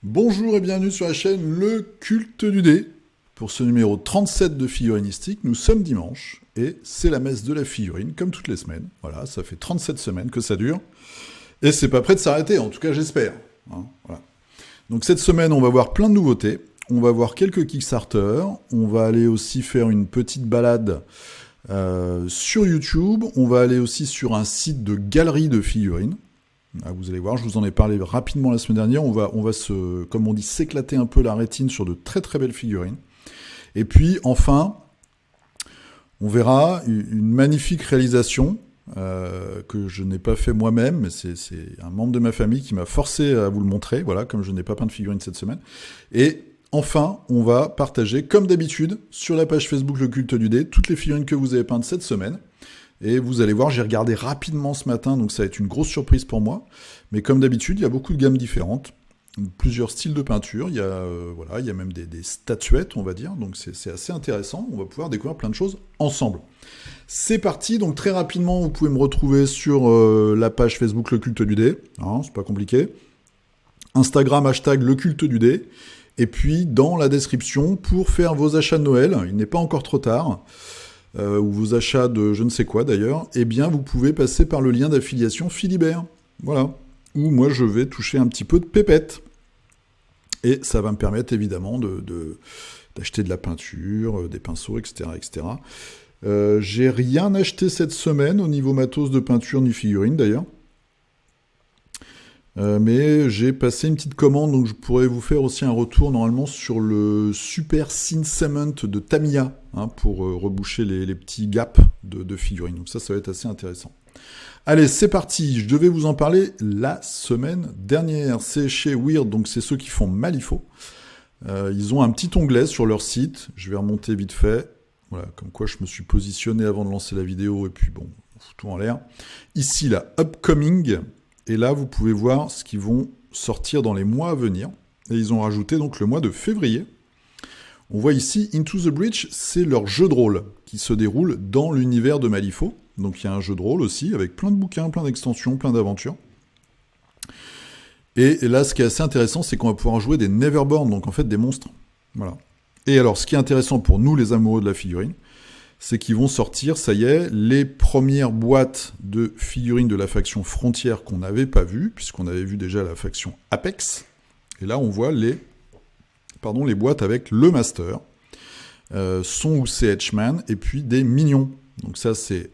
Bonjour et bienvenue sur la chaîne Le Culte du Dé. Pour ce numéro 37 de Figurinistique, nous sommes dimanche et c'est la messe de la figurine, comme toutes les semaines. Voilà, ça fait 37 semaines que ça dure. Et c'est pas prêt de s'arrêter, en tout cas j'espère. Voilà. Donc cette semaine, on va voir plein de nouveautés. On va voir quelques Kickstarter. On va aller aussi faire une petite balade sur YouTube. On va aller aussi sur un site de galerie de figurines. Ah, vous allez voir, je vous en ai parlé rapidement la semaine dernière. On va se, comme on dit, s'éclater un peu la rétine sur de très très belles figurines. Et puis, enfin, on verra une magnifique réalisation que je n'ai pas fait moi-même, mais c'est un membre de ma famille qui m'a forcé à vous le montrer, voilà, comme je n'ai pas peint de figurines cette semaine. Et enfin, on va partager, comme d'habitude, sur la page Facebook Le Culte du Dé, toutes les figurines que vous avez peintes cette semaine. Et vous allez voir, j'ai regardé rapidement ce matin, donc ça va être une grosse surprise pour moi. Mais comme d'habitude, il y a beaucoup de gammes différentes, plusieurs styles de peinture. Il y a même des statuettes, on va dire. Donc c'est assez intéressant. On va pouvoir découvrir plein de choses ensemble. C'est parti. Donc très rapidement, vous pouvez me retrouver sur la page Facebook Le Culte du Dé. C'est pas compliqué. Instagram, hashtag Le Culte du Dé. Et puis dans la description, pour faire vos achats de Noël, il n'est pas encore trop tard. Ou vos achats de je ne sais quoi d'ailleurs, eh bien vous pouvez passer par le lien d'affiliation Philibert. Voilà. Où moi je vais toucher un petit peu de pépette. Et ça va me permettre évidemment d'acheter de la peinture, des pinceaux, etc. etc. J'ai rien acheté cette semaine au niveau matos de peinture ni figurine d'ailleurs. Mais j'ai passé une petite commande, donc je pourrais vous faire aussi un retour normalement sur le Super Sin Cement de Tamiya, pour reboucher les petits gaps de figurines. Donc ça va être assez intéressant. Allez, c'est parti. Je devais vous en parler la semaine dernière. C'est chez Weird, donc c'est ceux qui font Malifaux. Ils ont un petit onglet sur leur site. Je vais remonter vite fait. Voilà, comme quoi je me suis positionné avant de lancer la vidéo, et puis bon, on fout tout en l'air. Ici, la Upcoming. Et là, vous pouvez voir ce qu'ils vont sortir dans les mois à venir. Et ils ont rajouté donc le mois de février. On voit ici Into the Breach, c'est leur jeu de rôle qui se déroule dans l'univers de Malifaux. Donc il y a un jeu de rôle aussi, avec plein de bouquins, plein d'extensions, plein d'aventures. Et là, ce qui est assez intéressant, c'est qu'on va pouvoir jouer des Neverborn, donc en fait des monstres. Voilà. Et alors, ce qui est intéressant pour nous, les amoureux de la figurine, c'est qu'ils vont sortir, ça y est, les premières boîtes de figurines de la faction Frontière qu'on n'avait pas vues, puisqu'on avait vu déjà la faction Apex. Et là, on voit les boîtes avec le Master, son ou ses Hedgeman, et puis des minions. Donc ça, c'est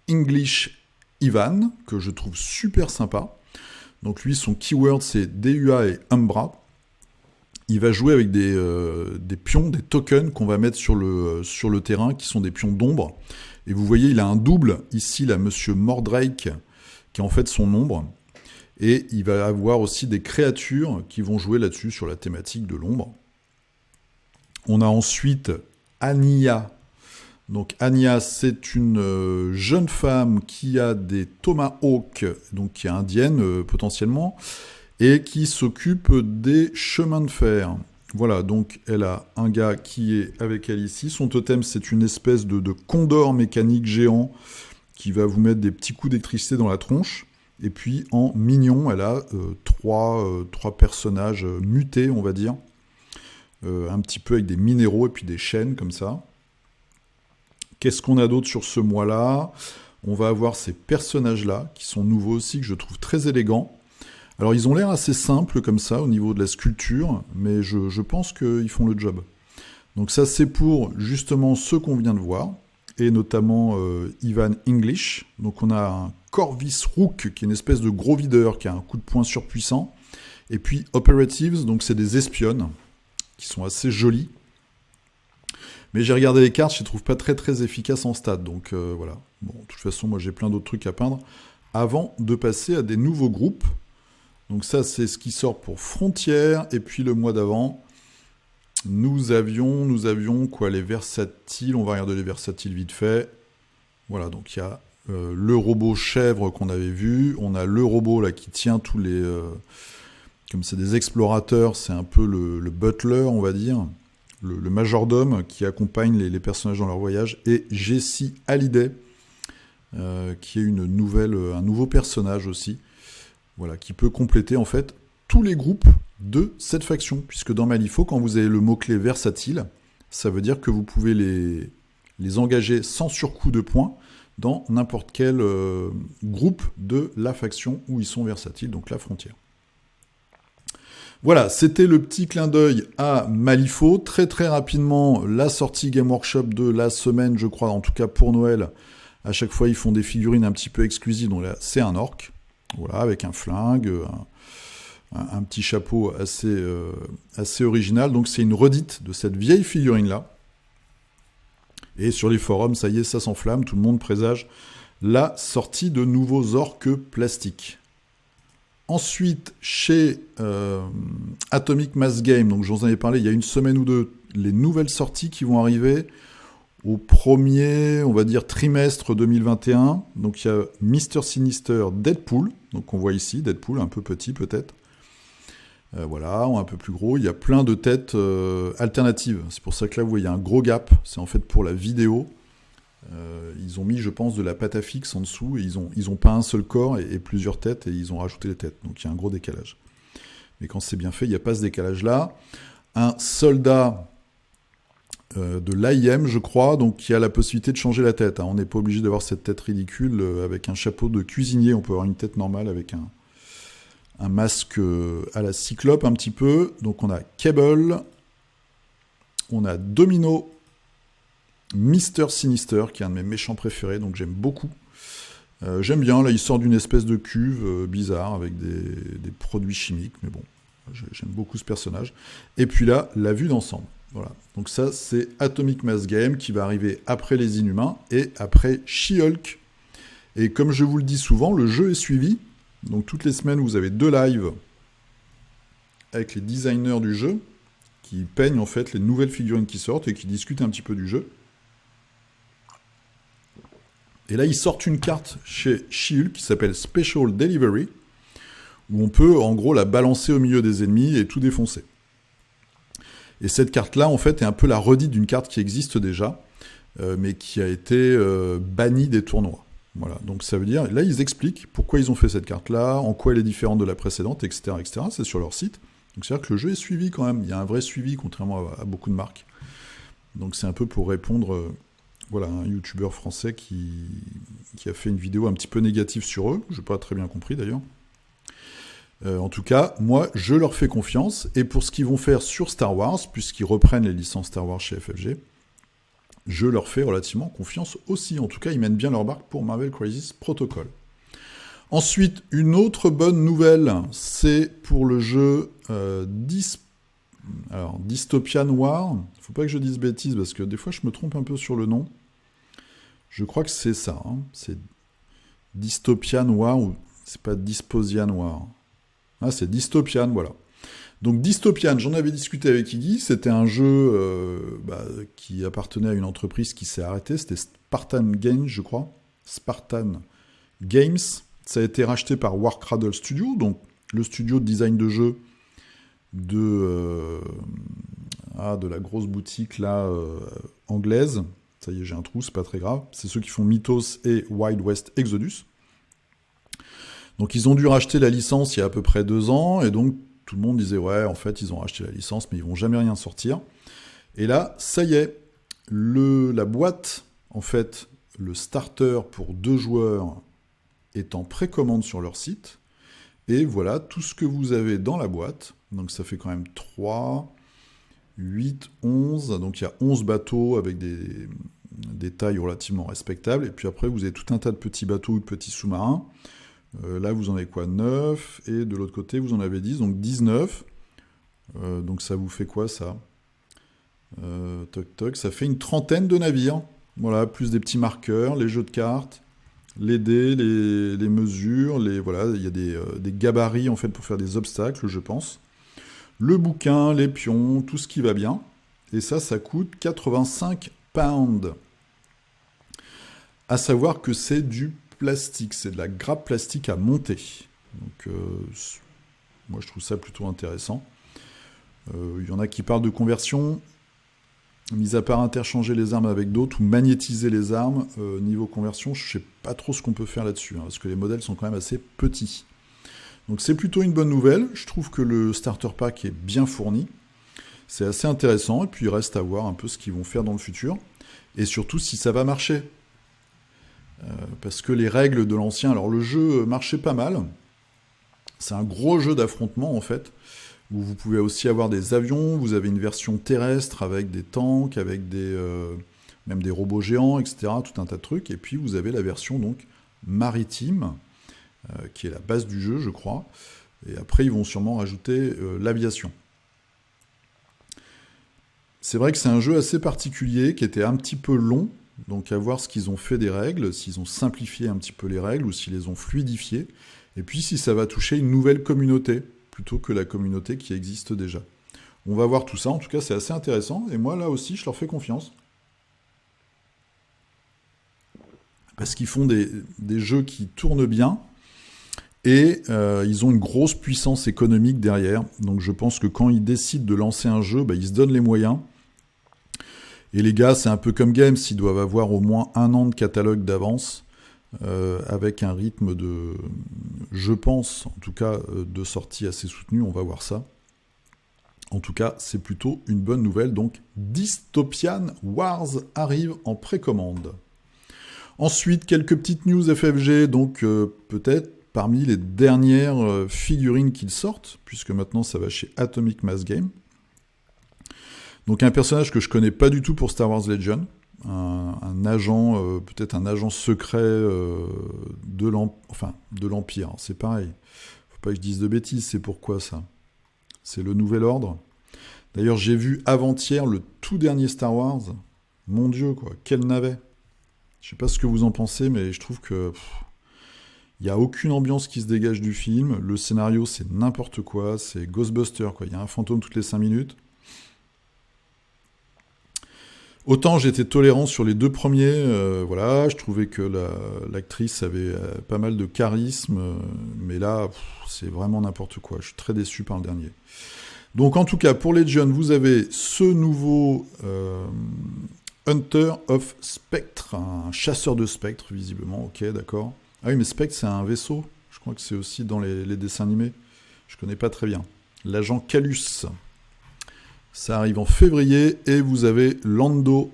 English Ivan, que je trouve super sympa. Donc lui, son keyword, c'est DUA et Umbra. Il va jouer avec des pions, des tokens qu'on va mettre sur le terrain, qui sont des pions d'ombre. Et vous voyez, il a un double, ici, là, Monsieur Mordrake, qui est en fait son ombre. Et il va avoir aussi des créatures qui vont jouer là-dessus, sur la thématique de l'ombre. On a ensuite Anya. Donc Anya, c'est une jeune femme qui a des tomahawks, donc qui est indienne potentiellement, et qui s'occupe des chemins de fer. Voilà, donc elle a un gars qui est avec elle ici. Son totem, c'est une espèce de condor mécanique géant qui va vous mettre des petits coups d'électricité dans la tronche. Et puis en mignon, elle a trois personnages mutés, on va dire. Un petit peu avec des minéraux et puis des chaînes comme ça. Qu'est-ce qu'on a d'autre sur ce mois-là ? On va avoir ces personnages-là, qui sont nouveaux aussi, que je trouve très élégants. Alors ils ont l'air assez simples comme ça, au niveau de la sculpture, mais je pense qu'ils font le job. Donc ça, c'est pour justement ceux qu'on vient de voir, et notamment Ivan English. Donc on a un Corvus Rook, qui est une espèce de gros videur, qui a un coup de poing surpuissant. Et puis Operatives, donc c'est des espionnes, qui sont assez jolies. Mais j'ai regardé les cartes, je les trouve pas très très efficaces en stade, donc voilà. Bon, de toute façon, moi j'ai plein d'autres trucs à peindre, avant de passer à des nouveaux groupes. Donc ça, c'est ce qui sort pour Frontières, et puis le mois d'avant, nous avions quoi, les versatiles, on va regarder les versatiles vite fait. Voilà, donc il y a le robot chèvre qu'on avait vu, on a le robot là qui tient tous les... comme c'est des explorateurs, c'est un peu le butler, on va dire, le majordome qui accompagne les personnages dans leur voyage, et Jessie Hallyday, qui est un nouveau personnage aussi, voilà, qui peut compléter en fait tous les groupes de cette faction, puisque dans Malifaux, quand vous avez le mot-clé versatile, ça veut dire que vous pouvez les engager sans surcoût de points dans n'importe quel groupe de la faction où ils sont versatiles, donc la frontière. Voilà, c'était le petit clin d'œil à Malifaux. Très très rapidement, la sortie Game Workshop de la semaine, je crois, en tout cas pour Noël. À chaque fois, ils font des figurines un petit peu exclusives. Donc là, c'est un orc, voilà, avec un flingue, un petit chapeau assez original. Donc c'est une redite de cette vieille figurine-là. Et sur les forums, ça y est, ça s'enflamme. Tout le monde présage la sortie de nouveaux orques plastiques. Ensuite, chez Atomic Mass Game, donc j'en avais parlé il y a une semaine ou deux, les nouvelles sorties qui vont arriver au premier, on va dire, trimestre 2021. Donc il y a Mr. Sinister Deadpool, donc on voit ici, Deadpool, un peu petit peut-être. Voilà, un peu plus gros. Il y a plein de têtes alternatives. C'est pour ça que là, vous voyez, il y a un gros gap. C'est en fait pour la vidéo. Ils ont mis, je pense, de la pâte à fixe en dessous. Et ils ont pas un seul corps et plusieurs têtes. Et ils ont rajouté les têtes. Donc il y a un gros décalage. Mais quand c'est bien fait, il n'y a pas ce décalage-là. Un soldat de l'AIM, je crois, donc qui a la possibilité de changer la tête. Hein. On n'est pas obligé d'avoir cette tête ridicule avec un chapeau de cuisinier. On peut avoir une tête normale avec un masque à la Cyclope un petit peu. Donc on a Cable, on a Domino, Mr. Sinister, qui est un de mes méchants préférés, donc j'aime beaucoup. J'aime bien, là il sort d'une espèce de cuve bizarre avec des produits chimiques, mais bon, j'aime beaucoup ce personnage. Et puis là, la vue d'ensemble. Voilà. Donc ça, c'est Atomic Mass Game qui va arriver après les Inhumains et après She-Hulk. Et comme je vous le dis souvent, le jeu est suivi. Donc toutes les semaines, vous avez 2 lives avec les designers du jeu qui peignent en fait les nouvelles figurines qui sortent et qui discutent un petit peu du jeu. Et là, ils sortent une carte chez She-Hulk qui s'appelle Special Delivery, où on peut en gros la balancer au milieu des ennemis et tout défoncer. Et cette carte-là, en fait, est un peu la redite d'une carte qui existe déjà, mais qui a été bannie des tournois. Voilà, donc ça veut dire, là ils expliquent pourquoi ils ont fait cette carte-là, en quoi elle est différente de la précédente, etc. etc. C'est sur leur site. Donc c'est-à-dire que le jeu est suivi quand même, il y a un vrai suivi, contrairement à beaucoup de marques. Donc c'est un peu pour répondre, voilà, à un youtubeur français qui a fait une vidéo un petit peu négative sur eux, je n'ai pas très bien compris d'ailleurs. En tout cas, moi, je leur fais confiance, et pour ce qu'ils vont faire sur Star Wars, puisqu'ils reprennent les licences Star Wars chez FFG, je leur fais relativement confiance aussi. En tout cas, ils mènent bien leur barque pour Marvel Crisis Protocol. Ensuite, une autre bonne nouvelle, c'est pour le jeu Dystopia Noir. Il ne faut pas que je dise bêtises, parce que des fois, je me trompe un peu sur le nom. Je crois que c'est ça. Hein. C'est Dystopia Noir, ou c'est pas Dysposia Noir. Ah, c'est Dystopian, voilà. Donc Dystopian, j'en avais discuté avec Iggy, c'était un jeu qui appartenait à une entreprise qui s'est arrêtée, c'était Spartan Games, je crois. Spartan Games, ça a été racheté par Warcradle Studio, donc le studio de design de jeu de la grosse boutique là anglaise. Ça y est, j'ai un trou, c'est pas très grave. C'est ceux qui font Mythos et Wild West Exodus. Donc ils ont dû racheter la licence il y a à peu près 2 ans, et donc tout le monde disait, ouais, en fait, ils ont racheté la licence, mais ils vont jamais rien sortir. Et là, ça y est, la boîte, en fait, le starter pour 2 joueurs est en précommande sur leur site. Et voilà tout ce que vous avez dans la boîte. Donc ça fait quand même 3, 8, 11. Donc il y a 11 bateaux avec des tailles relativement respectables. Et puis après, vous avez tout un tas de petits bateaux ou de petits sous-marins. Là, vous en avez quoi, 9, et de l'autre côté, vous en avez 10, donc 19. Donc ça vous fait quoi, ça toc, ça fait une 30aine de navires. Voilà, plus des petits marqueurs, les jeux de cartes, les dés, les mesures, voilà, il y a des gabarits, en fait, pour faire des obstacles, je pense. Le bouquin, les pions, tout ce qui va bien. Et ça coûte 85 pounds. À savoir que c'est du plastique, c'est de la grappe plastique à monter. Donc, moi, je trouve ça plutôt intéressant. Il y en a qui parlent de conversion. Mis à part interchanger les armes avec d'autres ou magnétiser les armes, niveau conversion, je sais pas trop ce qu'on peut faire là-dessus, hein, parce que les modèles sont quand même assez petits. Donc c'est plutôt une bonne nouvelle. Je trouve que le starter pack est bien fourni. C'est assez intéressant, et puis il reste à voir un peu ce qu'ils vont faire dans le futur, et surtout si ça va marcher. Parce que les règles de l'ancien, alors le jeu marchait pas mal, c'est un gros jeu d'affrontement en fait, où vous pouvez aussi avoir des avions, vous avez une version terrestre avec des tanks, avec même des robots géants, etc., tout un tas de trucs, et puis vous avez la version donc maritime, qui est la base du jeu, je crois, et après ils vont sûrement rajouter l'aviation. C'est vrai que c'est un jeu assez particulier, qui était un petit peu long, donc à voir ce qu'ils ont fait des règles, s'ils ont simplifié un petit peu les règles, ou s'ils les ont fluidifiées, et puis si ça va toucher une nouvelle communauté, plutôt que la communauté qui existe déjà. On va voir tout ça, en tout cas c'est assez intéressant, et moi là aussi je leur fais confiance. Parce qu'ils font des jeux qui tournent bien, et ils ont une grosse puissance économique derrière, donc je pense que quand ils décident de lancer un jeu, ils se donnent les moyens. Et les gars, c'est un peu comme Games, ils doivent avoir au moins 1 an de catalogue d'avance, avec un rythme de, je pense, en tout cas, de sortie assez soutenu, on va voir ça. En tout cas, c'est plutôt une bonne nouvelle, donc Dystopian Wars arrive en précommande. Ensuite, quelques petites news FFG, donc peut-être parmi les dernières figurines qu'ils sortent, puisque maintenant ça va chez Atomic Mass Game. Donc un personnage que je connais pas du tout pour Star Wars Legend, un agent, peut-être un agent secret de l'Empire. C'est pareil, faut pas que je dise de bêtises, c'est pourquoi ça? C'est le Nouvel Ordre. D'ailleurs, j'ai vu avant-hier le tout dernier Star Wars. Mon Dieu, quoi, quel navet. Je sais pas ce que vous en pensez, mais je trouve que il n'y a aucune ambiance qui se dégage du film. Le scénario, c'est n'importe quoi. C'est Ghostbusters, quoi. Il y a un fantôme toutes les 5 minutes. Autant j'étais tolérant sur les 2 premiers, voilà, je trouvais que l'actrice avait pas mal de charisme, mais là, c'est vraiment n'importe quoi. Je suis très déçu par le dernier. Donc en tout cas, pour Legion, vous avez ce nouveau Hunter of Spectre, un chasseur de spectres, visiblement, ok, d'accord. Ah oui, mais Spectre, c'est un vaisseau. Je crois que c'est aussi dans les dessins animés. Je connais pas très bien. L'agent Calus. Ça arrive en février, et vous avez Lando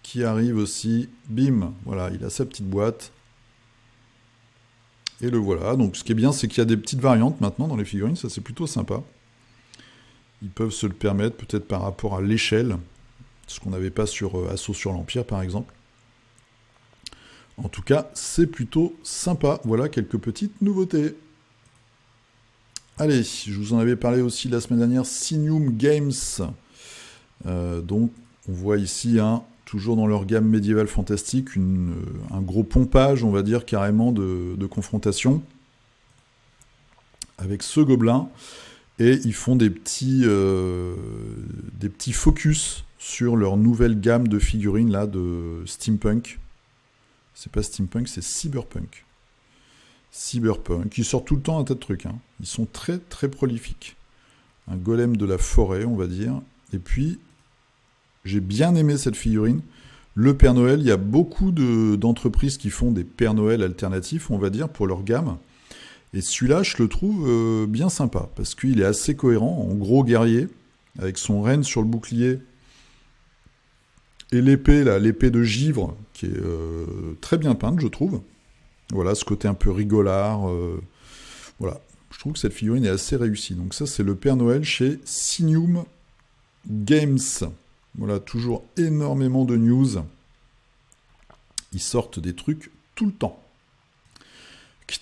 qui arrive aussi. Bim, voilà, il a sa petite boîte. Et le voilà. Donc ce qui est bien, c'est qu'il y a des petites variantes maintenant dans les figurines, ça c'est plutôt sympa. Ils peuvent se le permettre, peut-être par rapport à l'échelle, ce qu'on n'avait pas sur Assaut sur l'Empire par exemple. En tout cas, c'est plutôt sympa. Voilà quelques petites nouveautés. Allez, je vous en avais parlé aussi la semaine dernière, Sinium Games. Donc, on voit ici, toujours dans leur gamme médiévale fantastique, un gros pompage, on va dire, carrément de confrontation avec ce gobelin. Et ils font des petits focus sur leur nouvelle gamme de figurines là, de steampunk. C'est pas steampunk, c'est cyberpunk. Cyberpunk, ils sortent tout le temps un tas de trucs. Ils sont très très prolifiques. Un golem de la forêt, on va dire. Et puis, j'ai bien aimé cette figurine. Le Père Noël, il y a beaucoup d'entreprises qui font des Pères Noël alternatifs, on va dire, pour leur gamme. Et celui-là, je le trouve bien sympa, parce qu'il est assez cohérent, en gros guerrier, avec son renne sur le bouclier, et l'épée de givre, qui est très bien peinte, je trouve. Voilà, ce côté un peu rigolard. Voilà, je trouve que cette figurine est assez réussie. Donc ça, c'est le Père Noël chez Sinium Games. Voilà, toujours énormément de news. Ils sortent des trucs tout le temps.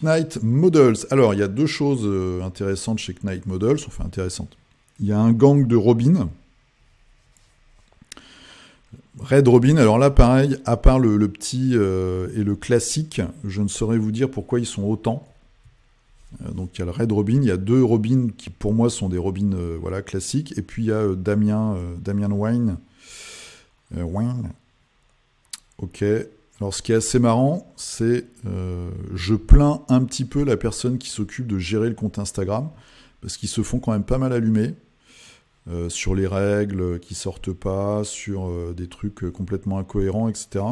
Knight Models. Alors, il y a 2 choses intéressantes chez Knight Models. Enfin, intéressantes. Il y a un gang de Robin. Red Robin, alors là pareil, à part le petit et le classique, je ne saurais vous dire pourquoi ils sont autant. Donc il y a le Red Robin, il y a 2 Robins qui pour moi sont des Robins voilà, classiques, et puis il y a Damian Wayne. Wayne. Ok. Alors ce qui est assez marrant, c'est je plains un petit peu la personne qui s'occupe de gérer le compte Instagram, parce qu'ils se font quand même pas mal allumer. sur les règles qui sortent pas, sur des trucs complètement incohérents, etc.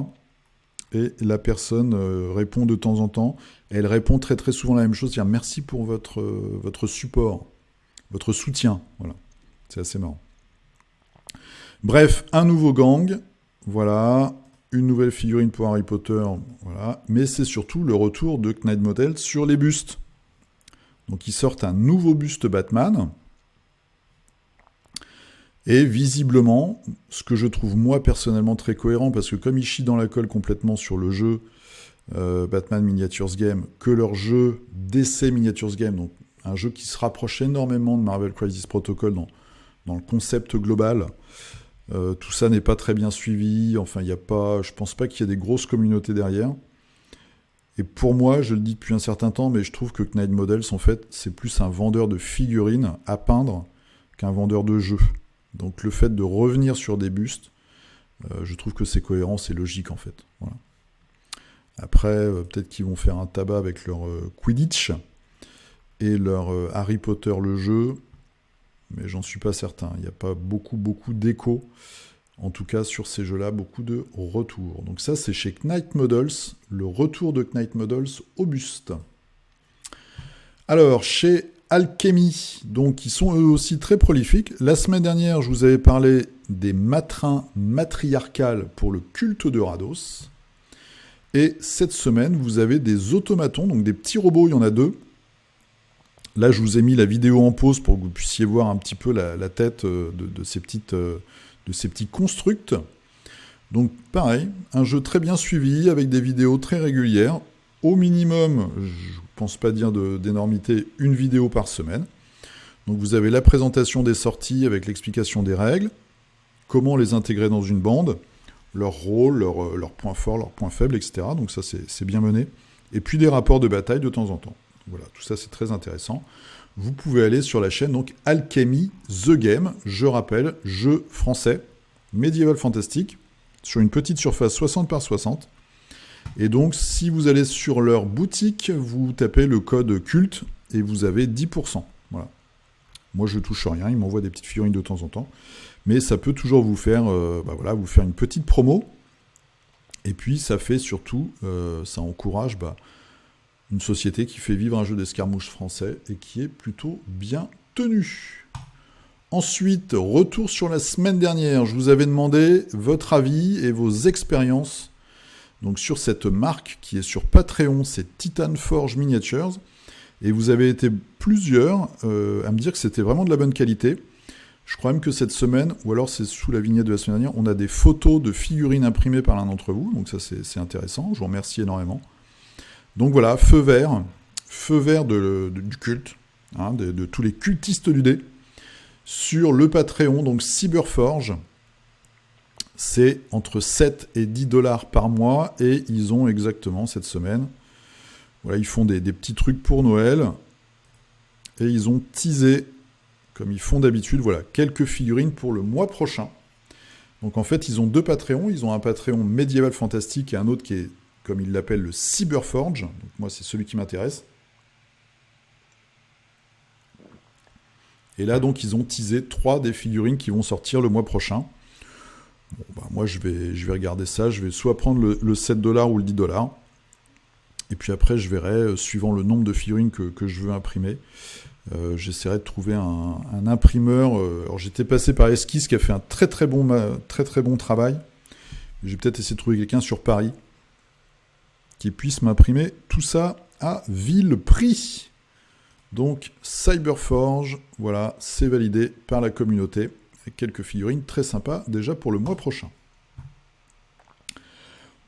Et la personne répond de temps en temps. Et elle répond très très souvent la même chose, c'est-à-dire merci pour votre support, votre soutien. Voilà, c'est assez marrant. Bref, un nouveau gang, voilà, une nouvelle figurine pour Harry Potter, voilà. Mais c'est surtout le retour de Knight Model sur les bustes. Donc ils sortent un nouveau buste Batman. Et visiblement, ce que je trouve moi personnellement très cohérent, parce que comme ils chient dans la colle complètement sur le jeu Batman Miniatures Game, que leur jeu DC Miniatures Game, donc un jeu qui se rapproche énormément de Marvel Crisis Protocol dans le concept global, tout ça n'est pas très bien suivi, enfin je pense pas qu'il y ait des grosses communautés derrière. Et pour moi, je le dis depuis un certain temps, mais je trouve que Knight Models, en fait, c'est plus un vendeur de figurines à peindre qu'un vendeur de jeux. Donc le fait de revenir sur des bustes, je trouve que c'est cohérent, c'est logique en fait. Voilà. Après, peut-être qu'ils vont faire un tabac avec leur Quidditch et leur Harry Potter le jeu, mais j'en suis pas certain. Il n'y a pas beaucoup d'écho, en tout cas sur ces jeux-là, beaucoup de retours. Donc ça, c'est chez Knight Models, le retour de Knight Models au buste. Alors, chez Alchemy, donc ils sont eux aussi très prolifiques. La semaine dernière, je vous avais parlé des matrins matriarcales pour le culte de Rados. Et cette semaine, vous avez des automatons, donc des petits robots, il y en a 2. Là, je vous ai mis la vidéo en pause pour que vous puissiez voir un petit peu la tête de ces petits constructs. Donc pareil, un jeu très bien suivi, avec des vidéos très régulières. Au minimum, je ne pense pas dire d'énormité, une vidéo par semaine. Donc vous avez la présentation des sorties avec l'explication des règles, comment les intégrer dans une bande, leur rôle, leurs points forts, leurs points faibles, etc. Donc ça, c'est bien mené. Et puis des rapports de bataille de temps en temps. Voilà, tout ça, c'est très intéressant. Vous pouvez aller sur la chaîne donc Alchemy The Game, je rappelle, jeu français, médiéval fantastique, sur une petite surface 60 par 60. Et donc, si vous allez sur leur boutique, vous tapez le code culte et vous avez 10%. Voilà. Moi, je touche rien, ils m'envoient des petites figurines de temps en temps. Mais ça peut toujours vous faire, vous faire une petite promo. Et puis, ça fait surtout, ça encourage une société qui fait vivre un jeu d'escarmouche français et qui est plutôt bien tenu. Ensuite, retour sur la semaine dernière. Je vous avais demandé votre avis et vos expériences donc sur cette marque qui est sur Patreon, c'est Titan Forge Miniatures. Et vous avez été plusieurs à me dire que c'était vraiment de la bonne qualité. Je crois même que cette semaine, ou alors c'est sous la vignette de la semaine dernière, on a des photos de figurines imprimées par l'un d'entre vous. Donc ça, c'est intéressant. Je vous remercie énormément. Donc voilà, feu vert du culte, hein, de tous les cultistes du dé, sur le Patreon, donc Cyberforge. C'est entre 7 et 10 $ par mois, et ils ont exactement cette semaine, voilà, ils font des petits trucs pour Noël, et ils ont teasé, comme ils font d'habitude, voilà, quelques figurines pour le mois prochain. Donc en fait, ils ont 2 Patreons, ils ont un Patreon médiéval fantastique et un autre qui est, comme ils l'appellent, le Cyberforge. Donc moi, c'est celui qui m'intéresse. Et là, donc, ils ont teasé 3 des figurines qui vont sortir le mois prochain. Bon, moi, je vais regarder ça. Je vais soit prendre le 7 $ ou le 10 $. Et puis après, je verrai, suivant le nombre de figurines que je veux imprimer, j'essaierai de trouver un imprimeur. Alors, j'étais passé par Esquisse qui a fait un très bon travail. J'ai peut-être essayé de trouver quelqu'un sur Paris qui puisse m'imprimer tout ça à vil prix. Donc, Cyberforge, voilà, c'est validé par la communauté. Et quelques figurines très sympas déjà pour le mois prochain.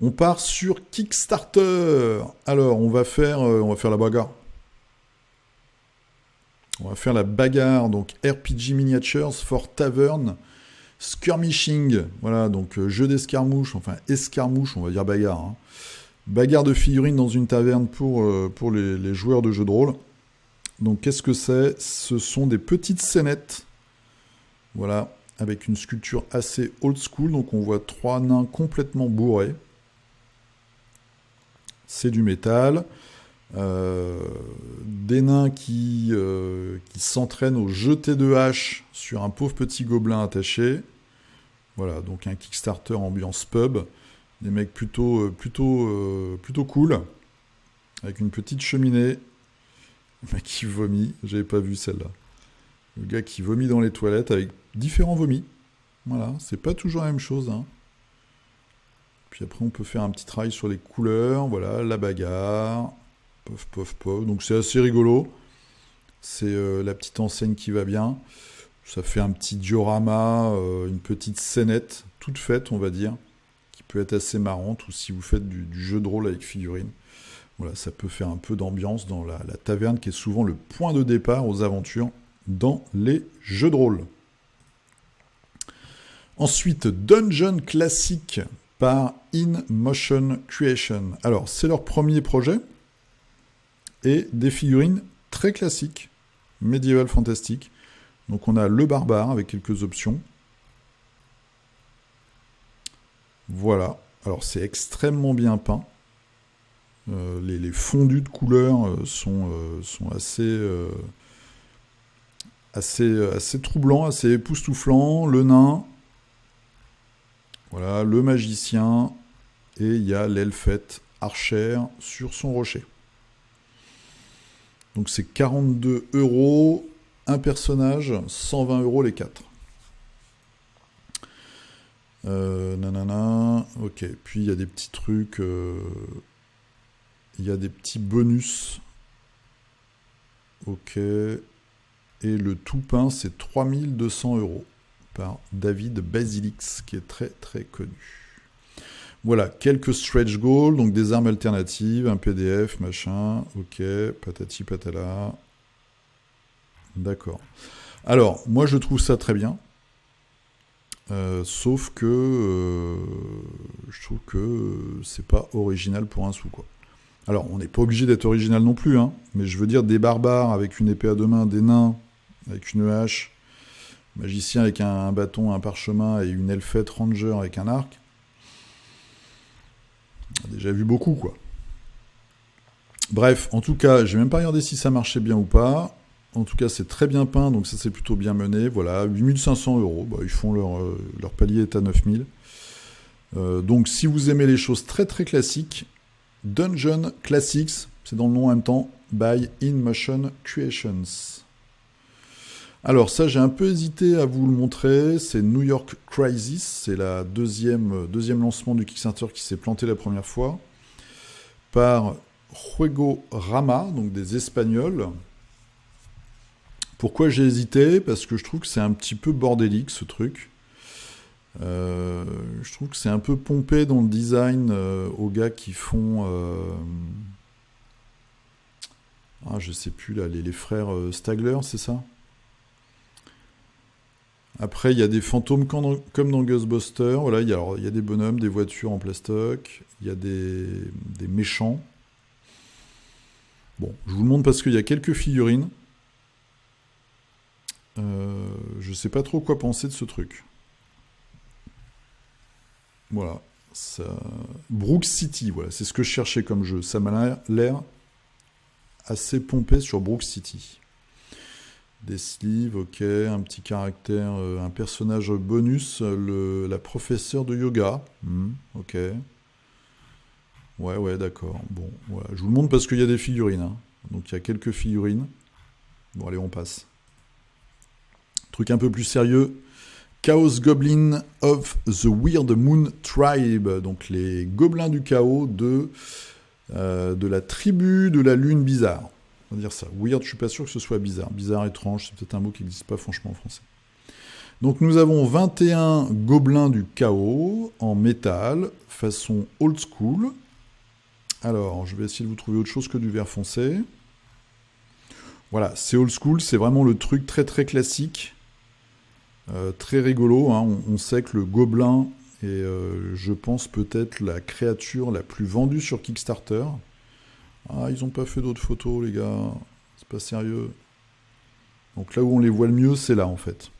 On part sur Kickstarter. Alors, on va faire la bagarre. On va faire la bagarre, donc RPG Miniatures for Tavern Skirmishing. Voilà, donc jeu d'escarmouche, enfin escarmouche, on va dire bagarre. Hein. Bagarre de figurines dans une taverne pour les joueurs de jeux de rôle. Donc qu'est-ce que c'est ? Ce sont des petites scénettes. Voilà, avec une sculpture assez old school. Donc on voit 3 nains complètement bourrés. C'est du métal. Des nains qui s'entraînent au jeter de hache sur un pauvre petit gobelin attaché. Voilà, donc un Kickstarter ambiance pub. Des mecs plutôt cool. Avec une petite cheminée. Le mec qui vomit, j'avais pas vu celle-là. Le gars qui vomit dans les toilettes avec différents vomis. Voilà, c'est pas toujours la même chose, hein. Puis après, on peut faire un petit travail sur les couleurs. Voilà, la bagarre. Pof, pof, pof. Donc c'est assez rigolo. C'est la petite enseigne qui va bien. Ça fait un petit diorama, une petite scénette, toute faite, on va dire, qui peut être assez marrante. Ou si vous faites du jeu de rôle avec figurines. Voilà, ça peut faire un peu d'ambiance dans la taverne, qui est souvent le point de départ aux aventures dans les jeux de rôle. Ensuite, Dungeon Classic par In Motion Creation. Alors, c'est leur premier projet, et des figurines très classiques, médiéval fantastique. Donc on a le barbare avec quelques options. Voilà. Alors c'est extrêmement bien peint. Les fondus de couleurs sont assez troublants, assez époustouflants. Le nain, voilà, le magicien, et il y a l'elfette archère sur son rocher. Donc c'est 42 €, un personnage, 120 € les 4. Nanana, ok. Puis il y a des petits trucs, il y a des petits bonus. Ok. Et le tout peint, c'est 3200 € par David Basilix, qui est très très connu. Voilà, quelques stretch goals, donc des armes alternatives, un PDF, machin, ok, patati patala. D'accord. Alors, moi je trouve ça très bien, sauf que je trouve que c'est pas original pour un sou, quoi. Alors, on n'est pas obligé d'être original non plus, hein, mais je veux dire des barbares avec une épée à deux mains, des nains avec une hache, magicien avec un bâton, un parchemin, et une elfette ranger avec un arc. On a déjà vu beaucoup, quoi. Bref, en tout cas, j'ai même pas regardé si ça marchait bien ou pas. En tout cas, c'est très bien peint, donc ça c'est plutôt bien mené. Voilà, 8500 €. Bah, ils font leur palier est à 9000. Donc si vous aimez les choses très très classiques, Dungeon Classics, c'est dans le nom en même temps, by In Motion Creations. Alors ça, j'ai un peu hésité à vous le montrer. C'est New York Crisis, c'est la deuxième lancement du Kickstarter qui s'est planté la première fois, par Juego Rama, donc des Espagnols. Pourquoi j'ai hésité ? Parce que je trouve que c'est un petit peu bordélique, ce truc. Je trouve que c'est un peu pompé dans le design aux gars qui font... je sais plus, là, les frères Stagler, c'est ça ? Après, il y a des fantômes comme dans Ghostbusters. Voilà, il y a des bonhommes, des voitures en plastoc. Il y a des méchants. Bon, je vous le montre parce qu'il y a quelques figurines. Je sais pas trop quoi penser de ce truc. Voilà. Ça... Brook City, voilà, c'est ce que je cherchais comme jeu. Ça m'a l'air assez pompé sur Brook City. Des sleeves, ok, un petit caractère, un personnage bonus, la professeure de yoga, ok. Ouais, d'accord, bon, voilà. Je vous le montre parce qu'il y a des figurines, hein. Donc il y a quelques figurines. Bon, allez, on passe. Truc un peu plus sérieux, Chaos Goblin of the Weird Moon Tribe, donc les gobelins du chaos de la tribu de la lune bizarre. On va dire ça. Weird, je suis pas sûr que ce soit bizarre. Bizarre, étrange, c'est peut-être un mot qui n'existe pas franchement en français. Donc nous avons 21 gobelins du chaos en métal, façon old school. Alors, je vais essayer de vous trouver autre chose que du vert foncé. Voilà, c'est old school, c'est vraiment le truc très très classique, très rigolo, hein. On sait que le gobelin est, je pense, peut-être la créature la plus vendue sur Kickstarter. Ah, ils n'ont pas fait d'autres photos, les gars. C'est pas sérieux. Donc là où on les voit le mieux, c'est là, en fait.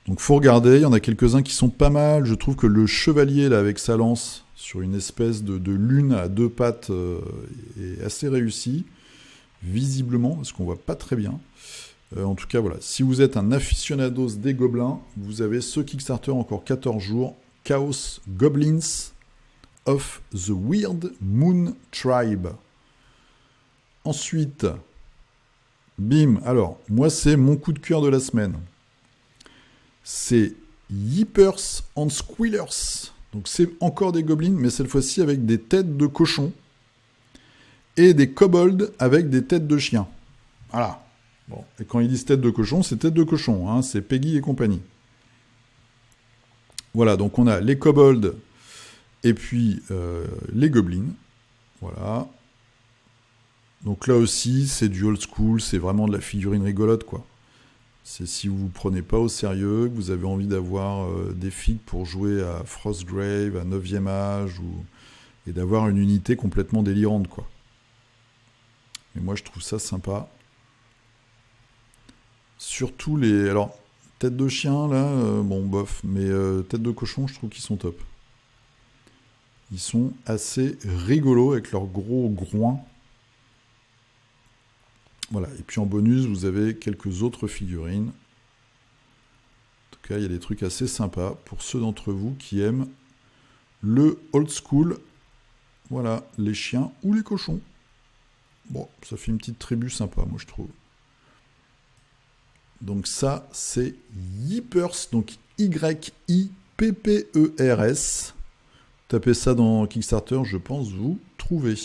Donc faut regarder. Il y en a quelques-uns qui sont pas mal. Je trouve que le chevalier, là, avec sa lance, sur une espèce de lune à deux pattes est assez réussi, visiblement, parce qu'on voit pas très bien. En tout cas, voilà, si vous êtes un aficionados des gobelins, vous avez ce Kickstarter encore 14 jours, Chaos Goblins of the Weird Moon Tribe. Ensuite, bim, alors, moi c'est mon coup de cœur de la semaine. C'est Yippers and Squealers. Donc c'est encore des gobelins, mais cette fois-ci avec des têtes de cochon. Et des kobolds avec des têtes de chien. Voilà. Bon. Et quand ils disent tête de cochon, c'est tête de cochon. Hein, c'est Peggy et compagnie. Voilà, donc on a les kobolds et puis les gobelins. Voilà. Donc là aussi, c'est du old school, c'est vraiment de la figurine rigolote, quoi. C'est si vous ne vous prenez pas au sérieux, que vous avez envie d'avoir des figues pour jouer à Frostgrave, à 9e âge, et d'avoir une unité complètement délirante, quoi. Et moi, je trouve ça sympa. Surtout les... Alors, tête de chien, là, bon, bof. Mais tête de cochon, je trouve qu'ils sont top. Ils sont assez rigolos avec leurs gros groins. Voilà. Et puis en bonus, vous avez quelques autres figurines. En tout cas, il y a des trucs assez sympas pour ceux d'entre vous qui aiment le old school. Voilà, les chiens ou les cochons. Bon, ça fait une petite tribu sympa, moi, je trouve. Donc ça, c'est Yippers, donc Y-I-P-P-E-R-S. Tapez ça dans Kickstarter, je pense vous trouvez.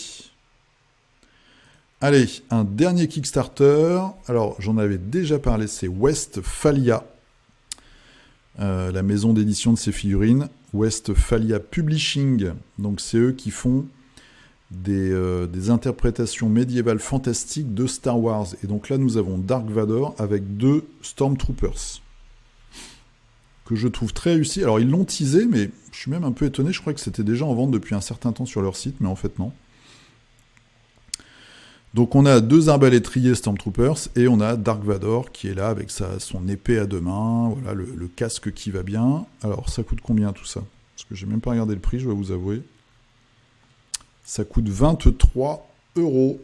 Allez, un dernier Kickstarter. Alors, j'en avais déjà parlé, c'est Westphalia. La maison d'édition de ces figurines. Westphalia Publishing. Donc, c'est eux qui font des interprétations médiévales fantastiques de Star Wars. Et donc là, nous avons Dark Vador avec 2 Stormtroopers. Que je trouve très réussi. Alors, ils l'ont teasé, mais je suis même un peu étonné. Je crois que c'était déjà en vente depuis un certain temps sur leur site, mais en fait, non. Donc on a 2 arbalétriers Stormtroopers et on a Dark Vador qui est là avec son épée à 2 mains, voilà, le casque qui va bien. Alors ça coûte combien tout ça? Parce que j'ai même pas regardé le prix, je dois vous avouer. Ça coûte 23 €.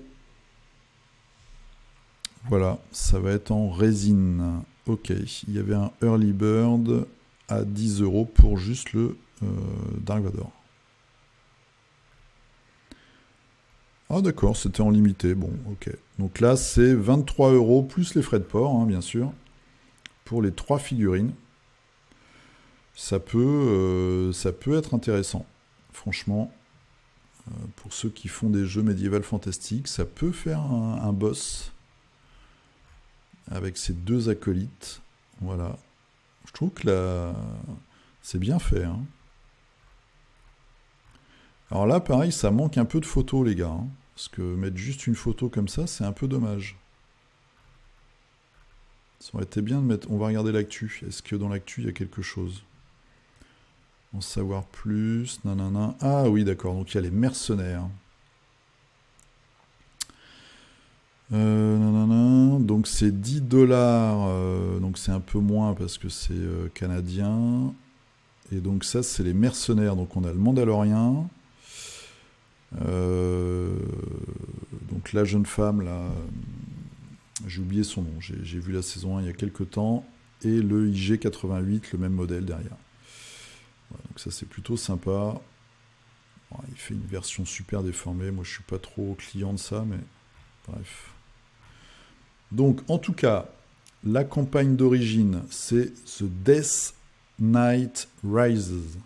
Voilà, ça va être en résine. Ok, il y avait un Early Bird à 10 € pour juste le Dark Vador. Ah d'accord, c'était en limité, bon, ok. Donc là, c'est 23 € plus les frais de port, hein, bien sûr, pour les 3 figurines. Ça peut être intéressant, franchement. Pour ceux qui font des jeux médiévals fantastiques, ça peut faire un boss avec ces 2 acolytes. Voilà. Je trouve que c'est bien fait, hein. Alors là, pareil, ça manque un peu de photos, les gars. Hein, parce que mettre juste une photo comme ça, c'est un peu dommage. Ça aurait été bien de mettre... On va regarder l'actu. Est-ce que dans l'actu, il y a quelque chose? En savoir plus, nanana. Ah oui, d'accord. Donc il y a les mercenaires. Nanana. Donc c'est 10 $. Donc c'est un peu moins parce que c'est canadien. Et donc ça, c'est les mercenaires. Donc on a le Mandalorien. Donc la jeune femme là, j'ai oublié son nom, j'ai vu la saison 1 il y a quelques temps, et le IG-88, le même modèle derrière. Voilà, donc ça c'est plutôt sympa. Bon, il fait une version super déformée, moi je suis pas trop client de ça, mais bref. Donc en tout cas, la campagne d'origine c'est The Death Knight Rises.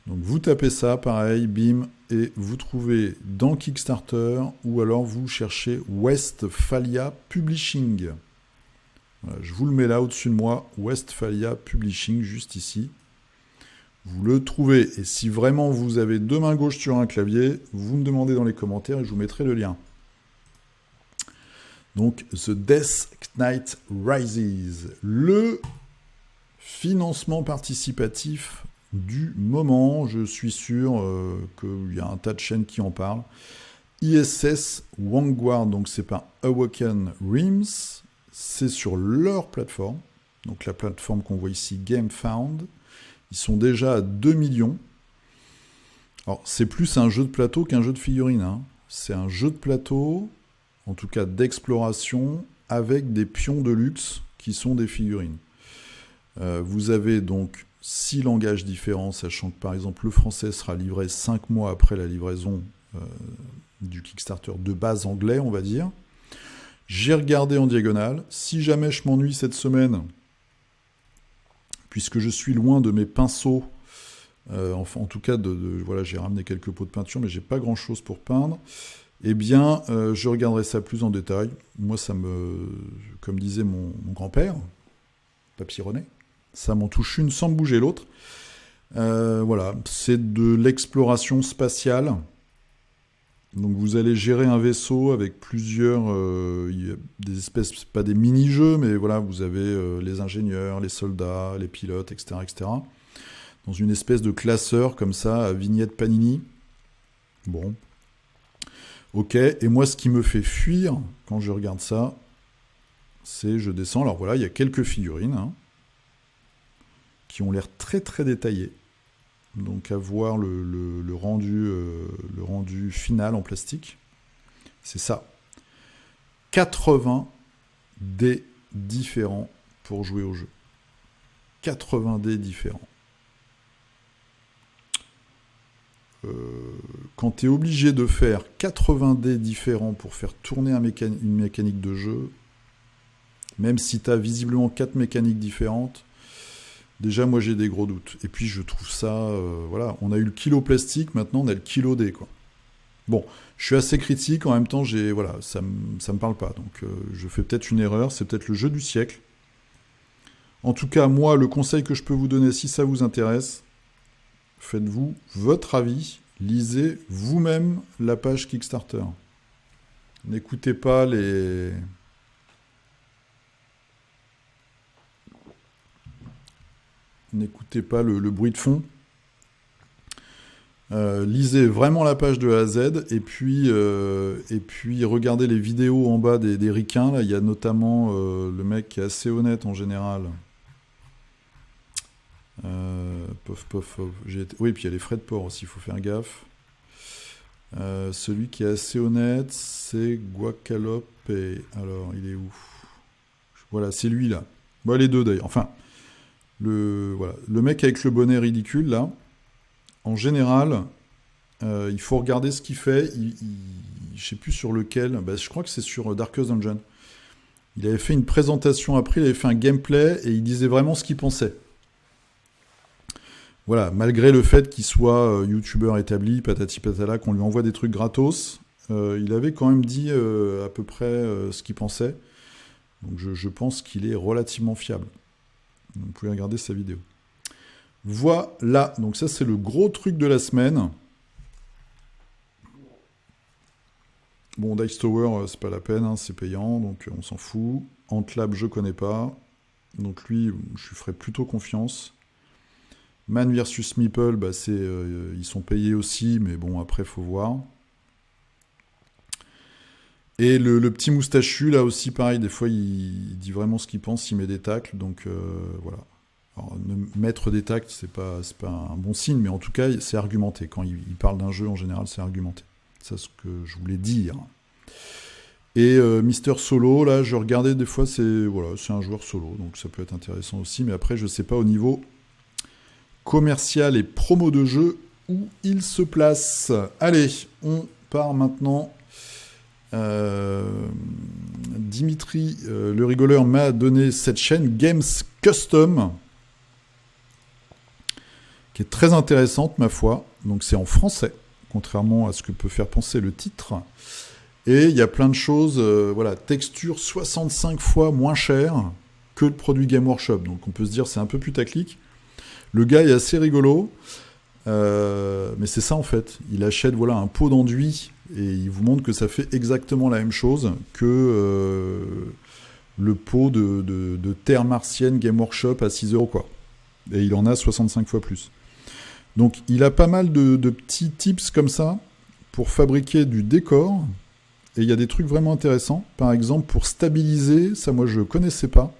Donc vous tapez ça, pareil, bim, et vous trouvez dans Kickstarter, ou alors vous cherchez Westphalia Publishing. Voilà, je vous le mets là au-dessus de moi, Westphalia Publishing, juste ici. Vous le trouvez, et si vraiment vous avez 2 mains gauches sur un clavier, vous me demandez dans les commentaires et je vous mettrai le lien. Donc, The Death Knight Rises, le financement participatif du moment, je suis sûr qu'il y a un tas de chaînes qui en parlent. ISS Vanguard, donc c'est pas Awoken Realms, c'est sur leur plateforme, donc la plateforme qu'on voit ici, GameFound. Ils sont déjà à 2 millions. Alors, c'est plus un jeu de plateau qu'un jeu de figurines, hein. C'est un jeu de plateau, en tout cas d'exploration, avec des pions de luxe qui sont des figurines. Vous avez donc 6 langages différents, sachant que par exemple le français sera livré 5 mois après la livraison du Kickstarter de base anglais, on va dire. J'ai regardé en diagonale. Si jamais je m'ennuie cette semaine, puisque je suis loin de mes pinceaux, enfin en tout cas, voilà, j'ai ramené quelques pots de peinture, mais j'ai pas grand-chose pour peindre. Eh bien, je regarderai ça plus en détail. Moi, comme disait mon grand-père, Papy René, ça m'en touche une sans bouger l'autre. Voilà, c'est de l'exploration spatiale. Donc vous allez gérer un vaisseau avec plusieurs, il y a des espèces, pas des mini-jeux, mais voilà, vous avez les ingénieurs, les soldats, les pilotes, etc., etc. Dans une espèce de classeur comme ça, à vignette Panini. Bon. Ok, et moi ce qui me fait fuir quand je regarde ça, c'est je descends, alors voilà, il y a quelques figurines, hein, qui ont l'air très très détaillées. Donc à voir le rendu final en plastique. C'est ça. 80 dés différents pour jouer au jeu. 80 dés différents. Quand tu es obligé de faire 80 dés différents pour faire tourner une mécanique de jeu, même si tu as visiblement 4 mécaniques différentes, déjà, moi, j'ai des gros doutes. Et puis, je trouve ça... voilà, on a eu le kilo plastique, maintenant, on a le kilo dés, quoi. Bon, je suis assez critique, en même temps, voilà, ça me parle pas. Donc, je fais peut-être une erreur, c'est peut-être le jeu du siècle. En tout cas, moi, le conseil que je peux vous donner, si ça vous intéresse, faites-vous votre avis, lisez vous-même la page Kickstarter. N'écoutez pas les... N'écoutez pas le bruit de fond. Lisez vraiment la page de A à Z et puis regardez les vidéos en bas des ricains. Là, il y a notamment le mec qui est assez honnête en général. Pof. Oui, puis il y a les frais de port aussi, il faut faire gaffe. Celui qui est assez honnête, c'est Guacalope. Alors, il est où? Voilà, c'est lui là. Bon, les deux d'ailleurs. Enfin... Voilà. Le mec avec le bonnet ridicule, là, en général, il faut regarder ce qu'il fait. Je sais plus sur lequel. Je crois que c'est sur Darkest Dungeon. Il avait fait une présentation après, il avait fait un gameplay et il disait vraiment ce qu'il pensait. Voilà, malgré le fait qu'il soit youtubeur établi, patati patala, qu'on lui envoie des trucs gratos, il avait quand même dit à peu près ce qu'il pensait. Donc je pense qu'il est relativement fiable. Vous pouvez regarder sa vidéo. Voilà, donc ça c'est le gros truc de la semaine. Bon, Dice Tower, c'est pas la peine, hein, c'est payant, donc on s'en fout. Antlab, je connais pas. Donc lui, je lui ferai plutôt confiance. Man vs Meeple, ils sont payés aussi, mais bon, après, faut voir. Et le petit moustachu, là aussi, pareil, des fois, il dit vraiment ce qu'il pense, il met des tacles, donc voilà. Alors, mettre des tacles, c'est pas un bon signe, mais en tout cas, c'est argumenté. Quand il parle d'un jeu, en général, c'est argumenté. C'est ce que je voulais dire. Et Mister Solo, là, je regardais des fois, c'est un joueur solo, donc ça peut être intéressant aussi, mais après, je sais pas au niveau commercial et promo de jeu où il se place. Allez, on part maintenant... Dimitri, le rigoleur, m'a donné cette chaîne Games Custom qui est très intéressante, ma foi. Donc c'est en français, contrairement à ce que peut faire penser le titre. Et il y a plein de choses, texture 65 fois moins chère que le produit Game Workshop. Donc on peut se dire c'est un peu putaclic. Le gars est assez rigolo, mais c'est ça en fait. Il achète un pot d'enduit et il vous montre que ça fait exactement la même chose que le pot de terre martienne Game Workshop à 6 €, quoi. Et il en a 65 fois plus. Donc il a pas mal de petits tips comme ça pour fabriquer du décor. Et il y a des trucs vraiment intéressants. Par exemple, pour stabiliser, ça moi je connaissais pas,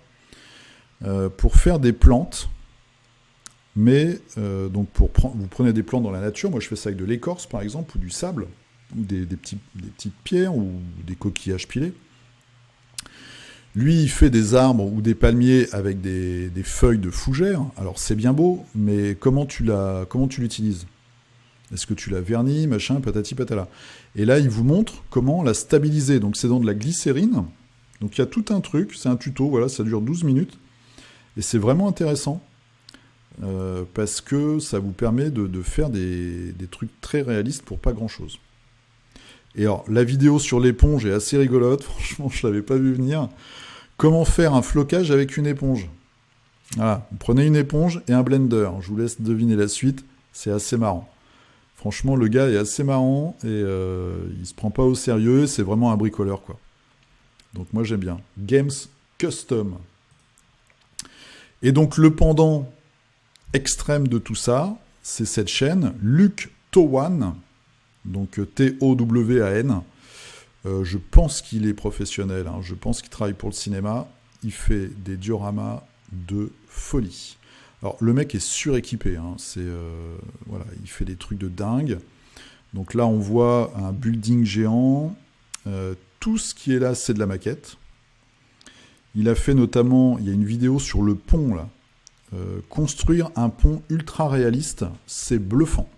pour faire des plantes. Mais donc vous prenez des plantes dans la nature, moi je fais ça avec de l'écorce par exemple, ou du sable, ou des petites pierres, ou des coquillages pilés. Lui, il fait des arbres ou des palmiers avec des feuilles de fougère. Alors c'est bien beau, mais comment tu l'utilises? Est-ce que tu l'as verni, machin, patati patala? Et là, il vous montre comment la stabiliser. Donc c'est dans de la glycérine. Donc il y a tout un truc, c'est un tuto, voilà, ça dure 12 minutes. Et c'est vraiment intéressant. Parce que ça vous permet de faire des trucs très réalistes pour pas grand-chose. Et alors, la vidéo sur l'éponge est assez rigolote, franchement, je l'avais pas vu venir. Comment faire un flocage avec une éponge? Voilà, vous prenez une éponge et un blender. Je vous laisse deviner la suite, c'est assez marrant. Franchement, le gars est assez marrant et il se prend pas au sérieux, c'est vraiment un bricoleur, quoi. Donc moi, j'aime bien. Games Custom. Et donc, le pendant extrême de tout ça, c'est cette chaîne, Luc Towan, donc T-O-W-A-N. Je pense qu'il est professionnel, hein. Je pense qu'il travaille pour le cinéma. Il fait des dioramas de folie. Alors, le mec est suréquipé, hein. Voilà, il fait des trucs de dingue. Donc là, on voit un building géant. Tout ce qui est là, c'est de la maquette. Il a fait notamment, il y a une vidéo sur le pont, là. Construire un pont ultra réaliste, c'est bluffant.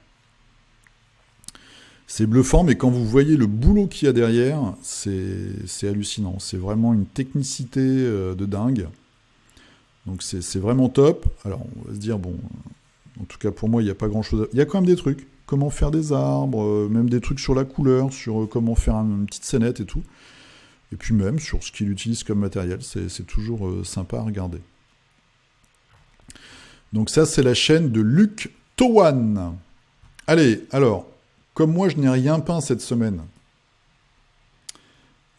C'est bluffant, mais quand vous voyez le boulot qu'il y a derrière, c'est hallucinant. C'est vraiment une technicité de dingue. Donc c'est vraiment top. Alors on va se dire, bon, en tout cas pour moi, il n'y a pas grand-chose. Il y a quand même des trucs. Comment faire des arbres, même des trucs sur la couleur, sur comment faire une petite scénette et tout. Et puis même sur ce qu'il utilise comme matériel, c'est toujours sympa à regarder. Donc ça, c'est la chaîne de Luc Towan. Allez, alors, comme moi, je n'ai rien peint cette semaine,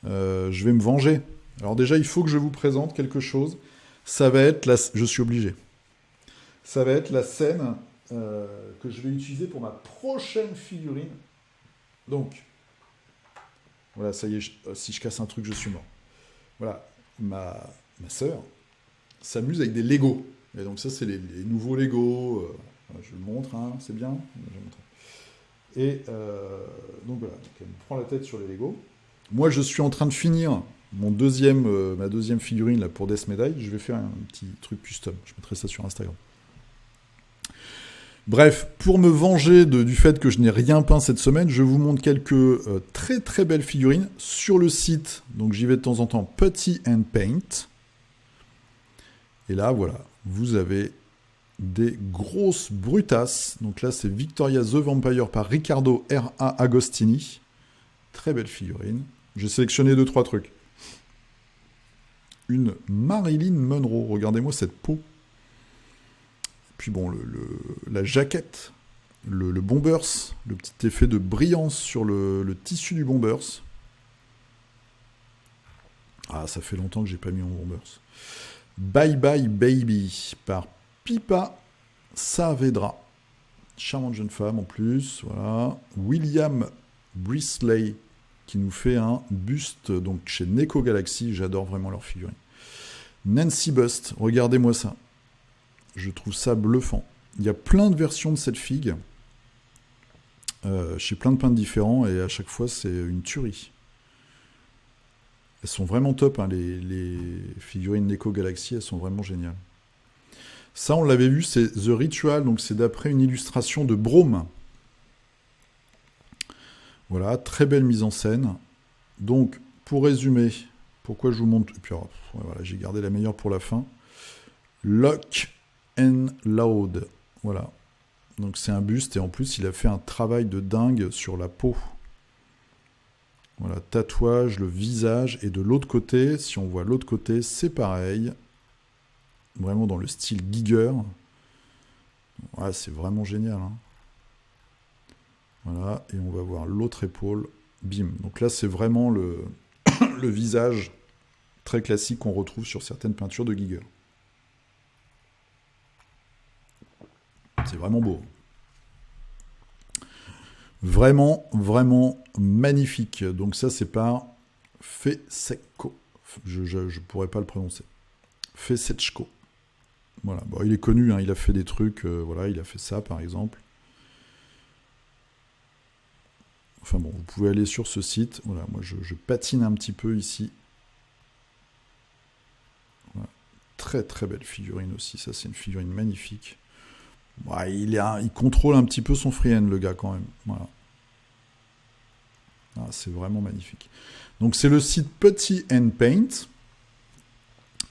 je vais me venger. Alors déjà, il faut que je vous présente quelque chose. Ça va être je suis obligé. Ça va être la scène que je vais utiliser pour ma prochaine figurine. Donc, voilà, ça y est, si je casse un truc, je suis mort. Voilà, ma sœur s'amuse avec des Lego. Et donc ça, c'est les nouveaux Lego. Je le montre, hein, c'est bien. Je vais montrer. Et donc voilà, donc elle me prend la tête sur les Lego. Moi, je suis en train de finir ma deuxième figurine là, pour Death Medai. Je vais faire un petit truc custom. Je mettrai ça sur Instagram. Bref, pour me venger du fait que je n'ai rien peint cette semaine, je vous montre quelques très très belles figurines sur le site. Donc j'y vais de temps en temps, Putty and Paint. Et là, voilà, vous avez des grosses brutasses. Donc là, c'est Victoria the Vampire par Riccardo R.A. Agostini. Très belle figurine. J'ai sélectionné 2-3 trucs. Une Marilyn Monroe. Regardez-moi cette peau. Puis bon, la jaquette, le bombers, le petit effet de brillance sur le tissu du bombers. Ah, ça fait longtemps que j'ai pas mis mon bombers. Bye Bye Baby par Pippa Saavedra. Charmante jeune femme en plus. Voilà. William Brisley qui nous fait un buste donc chez Neko Galaxy. J'adore vraiment leur figurine. Nancy Bust, regardez-moi ça. Je trouve ça bluffant. Il y a plein de versions de cette figue. Chez plein de peintres différents et à chaque fois c'est une tuerie. Elles sont vraiment top, hein, les figurines Neko Galaxy, elles sont vraiment géniales. Ça, on l'avait vu, c'est The Ritual, donc c'est d'après une illustration de Brome. Voilà, très belle mise en scène. Donc, pour résumer, pourquoi je vous montre... Et puis, alors, voilà, j'ai gardé la meilleure pour la fin. Lock and Load. Voilà. Donc, c'est un buste, et en plus, il a fait un travail de dingue sur la peau. Voilà, tatouage, le visage, et de l'autre côté, si on voit l'autre côté, c'est pareil. Vraiment dans le style Giger. Ouais, c'est vraiment génial. Hein. Voilà, et on va voir l'autre épaule. Bim. Donc là, c'est vraiment le visage très classique qu'on retrouve sur certaines peintures de Giger. C'est vraiment beau. Vraiment, vraiment magnifique. Donc ça, c'est par Fesecco. Je pourrais pas le prononcer. Fesecco. Voilà, bon, il est connu, hein, il a fait des trucs, voilà, il a fait ça par exemple. Enfin bon, vous pouvez aller sur ce site. Voilà, moi je patine un petit peu ici. Voilà. Très très belle figurine aussi, ça c'est une figurine magnifique. Ouais, il contrôle un petit peu son freehand le gars quand même. Voilà. Ah, c'est vraiment magnifique. Donc c'est le site Putty and Paint.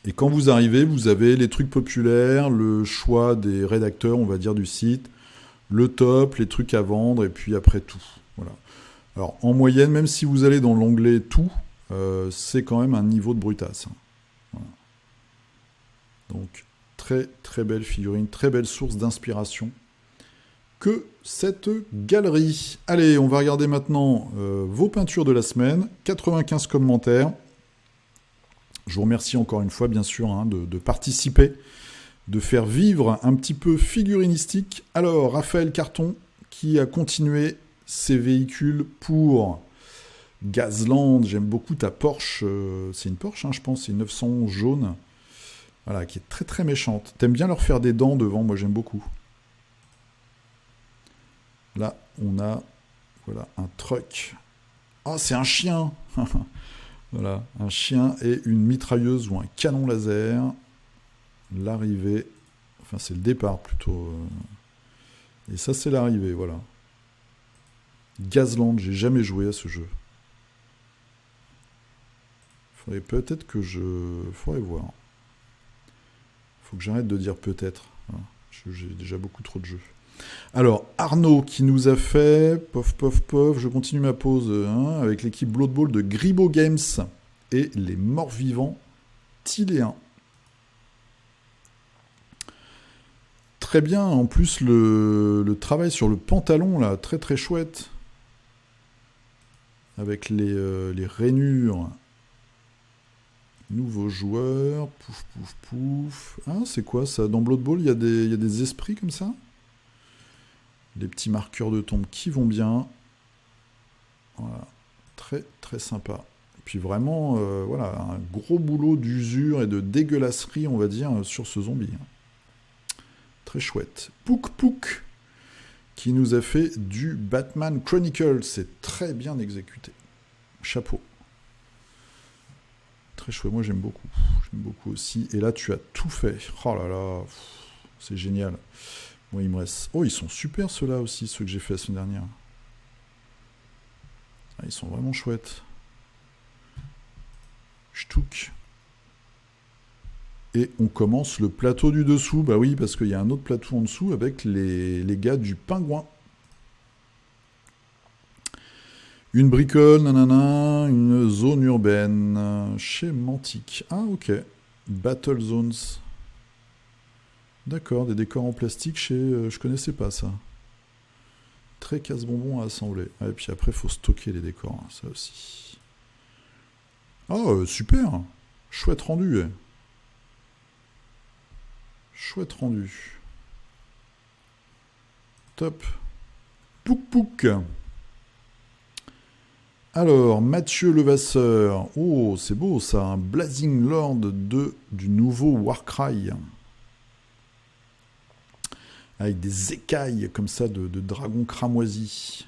Et quand vous arrivez, vous avez les trucs populaires, le choix des rédacteurs, on va dire, du site, le top, les trucs à vendre, et puis après tout. Voilà. Alors en moyenne, même si vous allez dans l'onglet tout, c'est quand même un niveau de brutasse. Voilà. Donc très très belle figurine, très belle source d'inspiration que cette galerie. Allez, on va regarder maintenant vos peintures de la semaine. 95 commentaires. Je vous remercie encore une fois, bien sûr, hein, de participer, de faire vivre un petit peu figurinistique. Alors, Raphaël Carton, qui a continué ses véhicules pour Gazland. J'aime beaucoup ta Porsche. C'est une Porsche, hein, je pense, c'est une 911 jaune. Voilà, qui est très très méchante. T'aimes bien leur faire des dents devant, moi j'aime beaucoup. Là, on a voilà, un truck. Ah, c'est un chien. Voilà, un chien et une mitrailleuse ou un canon laser. L'arrivée, enfin c'est le départ plutôt. Et ça c'est l'arrivée, voilà. Gazland, j'ai jamais joué à ce jeu. Faudrait peut-être que faudrait voir. Faut que j'arrête de dire peut-être. Voilà. J'ai déjà beaucoup trop de jeux. Alors, Arnaud qui nous a fait, pof, pof, pof, je continue ma pause hein, avec l'équipe Blood Bowl de Gribo Games et les morts-vivants Tiléens. Très bien, en plus le travail sur le pantalon, là, très très chouette. Avec les rainures. Nouveaux joueurs, pouf, pouf, pouf. Ah, c'est quoi ça? Dans Blood Bowl, il y a des esprits comme ça? Les petits marqueurs de tombe qui vont bien. Voilà. Très très sympa. Et puis vraiment, voilà, un gros boulot d'usure et de dégueulasserie, on va dire, sur ce zombie. Très chouette. Pouk Pouk, qui nous a fait du Batman Chronicles. C'est très bien exécuté. Chapeau. Très chouette, moi j'aime beaucoup. J'aime beaucoup aussi. Et là, tu as tout fait. Oh là là, c'est génial. Bon, il me reste... Oh, ils sont super ceux-là aussi, ceux que j'ai fait la semaine dernière. Ah, ils sont vraiment chouettes. Ch'touk. Et on commence le plateau du dessous. Bah oui, parce qu'il y a un autre plateau en dessous avec les gars du pingouin. Une bricole, nanana, une zone urbaine. Chez Mantic. Ah, ok. Battle Zones. D'accord, des décors en plastique chez... je connaissais pas ça. Très casse-bonbon à assembler. Et puis après, il faut stocker les décors, hein, ça aussi. Oh, super. Chouette rendu. Chouette rendu. Top. Pouk pouk. Alors, Mathieu Levasseur. Oh, c'est beau ça. Un Blazing Lord du nouveau Warcry. Avec des écailles comme ça de dragon cramoisi.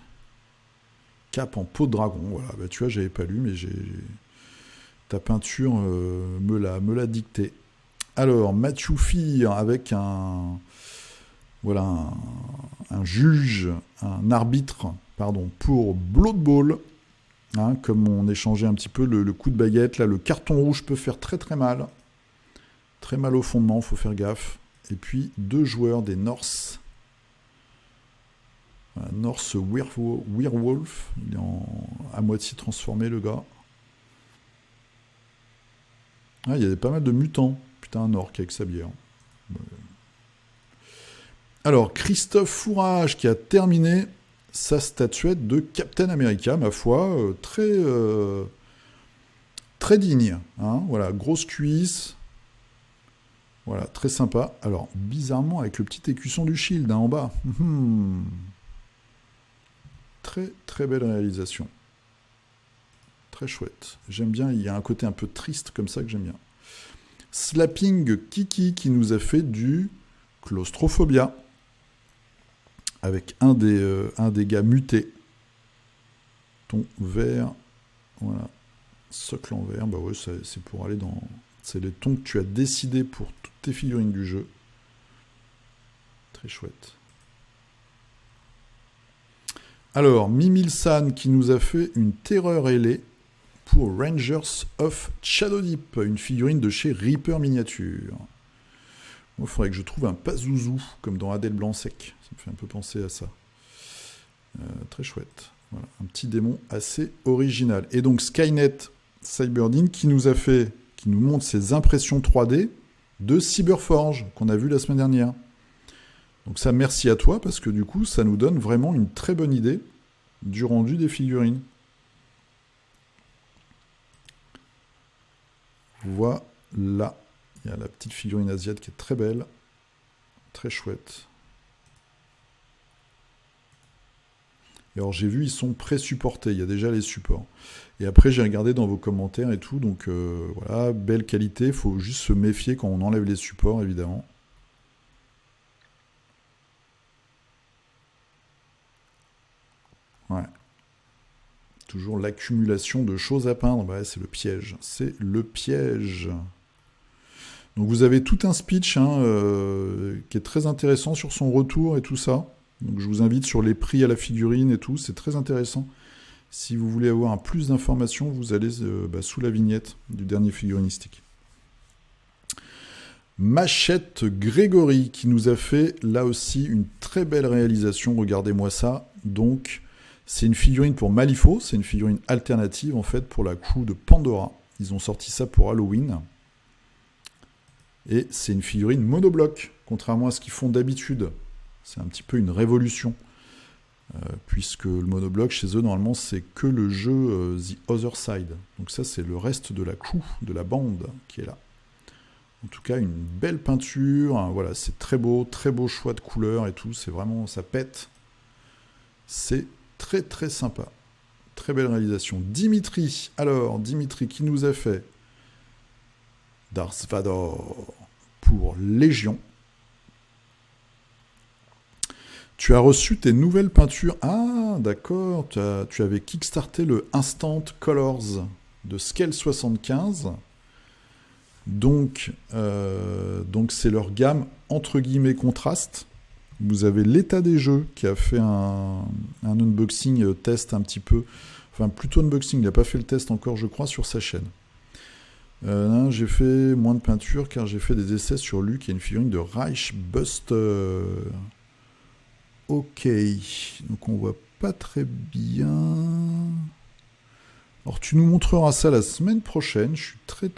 Cape en peau de dragon. Voilà, bah, tu vois, j'avais pas lu, mais ta peinture me l'a dicté. Alors, Mathieu Fir avec un juge, un arbitre, pardon, pour Blood Bowl. Hein, comme on échangeait un petit peu le coup de baguette, là, le carton rouge peut faire très très mal. Très mal au fondement, faut faire gaffe. Et puis, 2 joueurs des Norse. Norse Werewolf. Il est à moitié transformé, le gars. Ah, il y a pas mal de mutants. Putain, un orc avec sa bière. Alors, Christophe Fourage qui a terminé sa statuette de Captain America, ma foi, très digne. Hein, voilà, grosse cuisse. Voilà, très sympa. Alors, bizarrement, avec le petit écusson du shield hein, en bas. Très, très belle réalisation. Très chouette. J'aime bien, il y a un côté un peu triste comme ça que j'aime bien. Slapping Kiki qui nous a fait du Claustrophobia. Avec un des gars mutés. Ton vert. Voilà. Socle en vert. Bah ouais, c'est pour aller dans... C'est les tons que tu as décidé pour toutes tes figurines du jeu. Très chouette. Alors, Mimilsan qui nous a fait une terreur ailée pour Rangers of Shadowdeep, une figurine de chez Reaper Miniature. Moi, il faudrait que je trouve un Pazuzu, comme dans Adèle Blanc-Sec. Ça me fait un peu penser à ça. Très chouette. Voilà, un petit démon assez original. Et donc Skynet Cyberdine qui nous montre ses impressions 3D de Cyberforge, qu'on a vu la semaine dernière. Donc ça, merci à toi, parce que du coup, ça nous donne vraiment une très bonne idée du rendu des figurines. Voilà. Il y a la petite figurine asiate qui est très belle. Très chouette. Et alors j'ai vu, ils sont pré-supportés. Il y a déjà les supports. Et après, j'ai regardé dans vos commentaires et tout. Donc voilà, belle qualité. Il faut juste se méfier quand on enlève les supports, évidemment. Ouais. Toujours l'accumulation de choses à peindre. Ouais, c'est le piège. C'est le piège. Donc vous avez tout un speech qui est très intéressant sur son retour et tout ça. Donc je vous invite sur les prix à la figurine et tout. C'est très intéressant. Si vous voulez avoir plus d'informations, vous allez sous la vignette du dernier figurinistique. Machette Grégory qui nous a fait là aussi une très belle réalisation. Regardez-moi ça. Donc c'est une figurine pour Malifaux. C'est une figurine alternative en fait pour la crew de Pandora. Ils ont sorti ça pour Halloween. Et c'est une figurine monobloc, contrairement à ce qu'ils font d'habitude. C'est un petit peu une révolution. Puisque le monobloc, chez eux, normalement, c'est que le jeu The Other Side. Donc ça, c'est le reste de la crew, de la bande qui est là. En tout cas, une belle peinture. Hein, voilà, c'est très beau choix de couleurs et tout. C'est vraiment, ça pète. C'est très, très sympa. Très belle réalisation. Dimitri. Alors, Dimitri qui nous a fait Darth Vador pour Légion. Tu as reçu tes nouvelles peintures. Ah, d'accord. Tu avais kickstarté le Instant Colors de Scale 75. Donc c'est leur gamme entre guillemets contraste. Vous avez l'état des jeux qui a fait un unboxing test un petit peu. Enfin, plutôt unboxing. Il n'a pas fait le test encore, je crois, sur sa chaîne. J'ai fait moins de peinture car j'ai fait des essais sur lui qui est une figurine de Reichbuster. Ok, donc on voit pas très bien. Alors tu nous montreras ça la semaine prochaine. Je suis très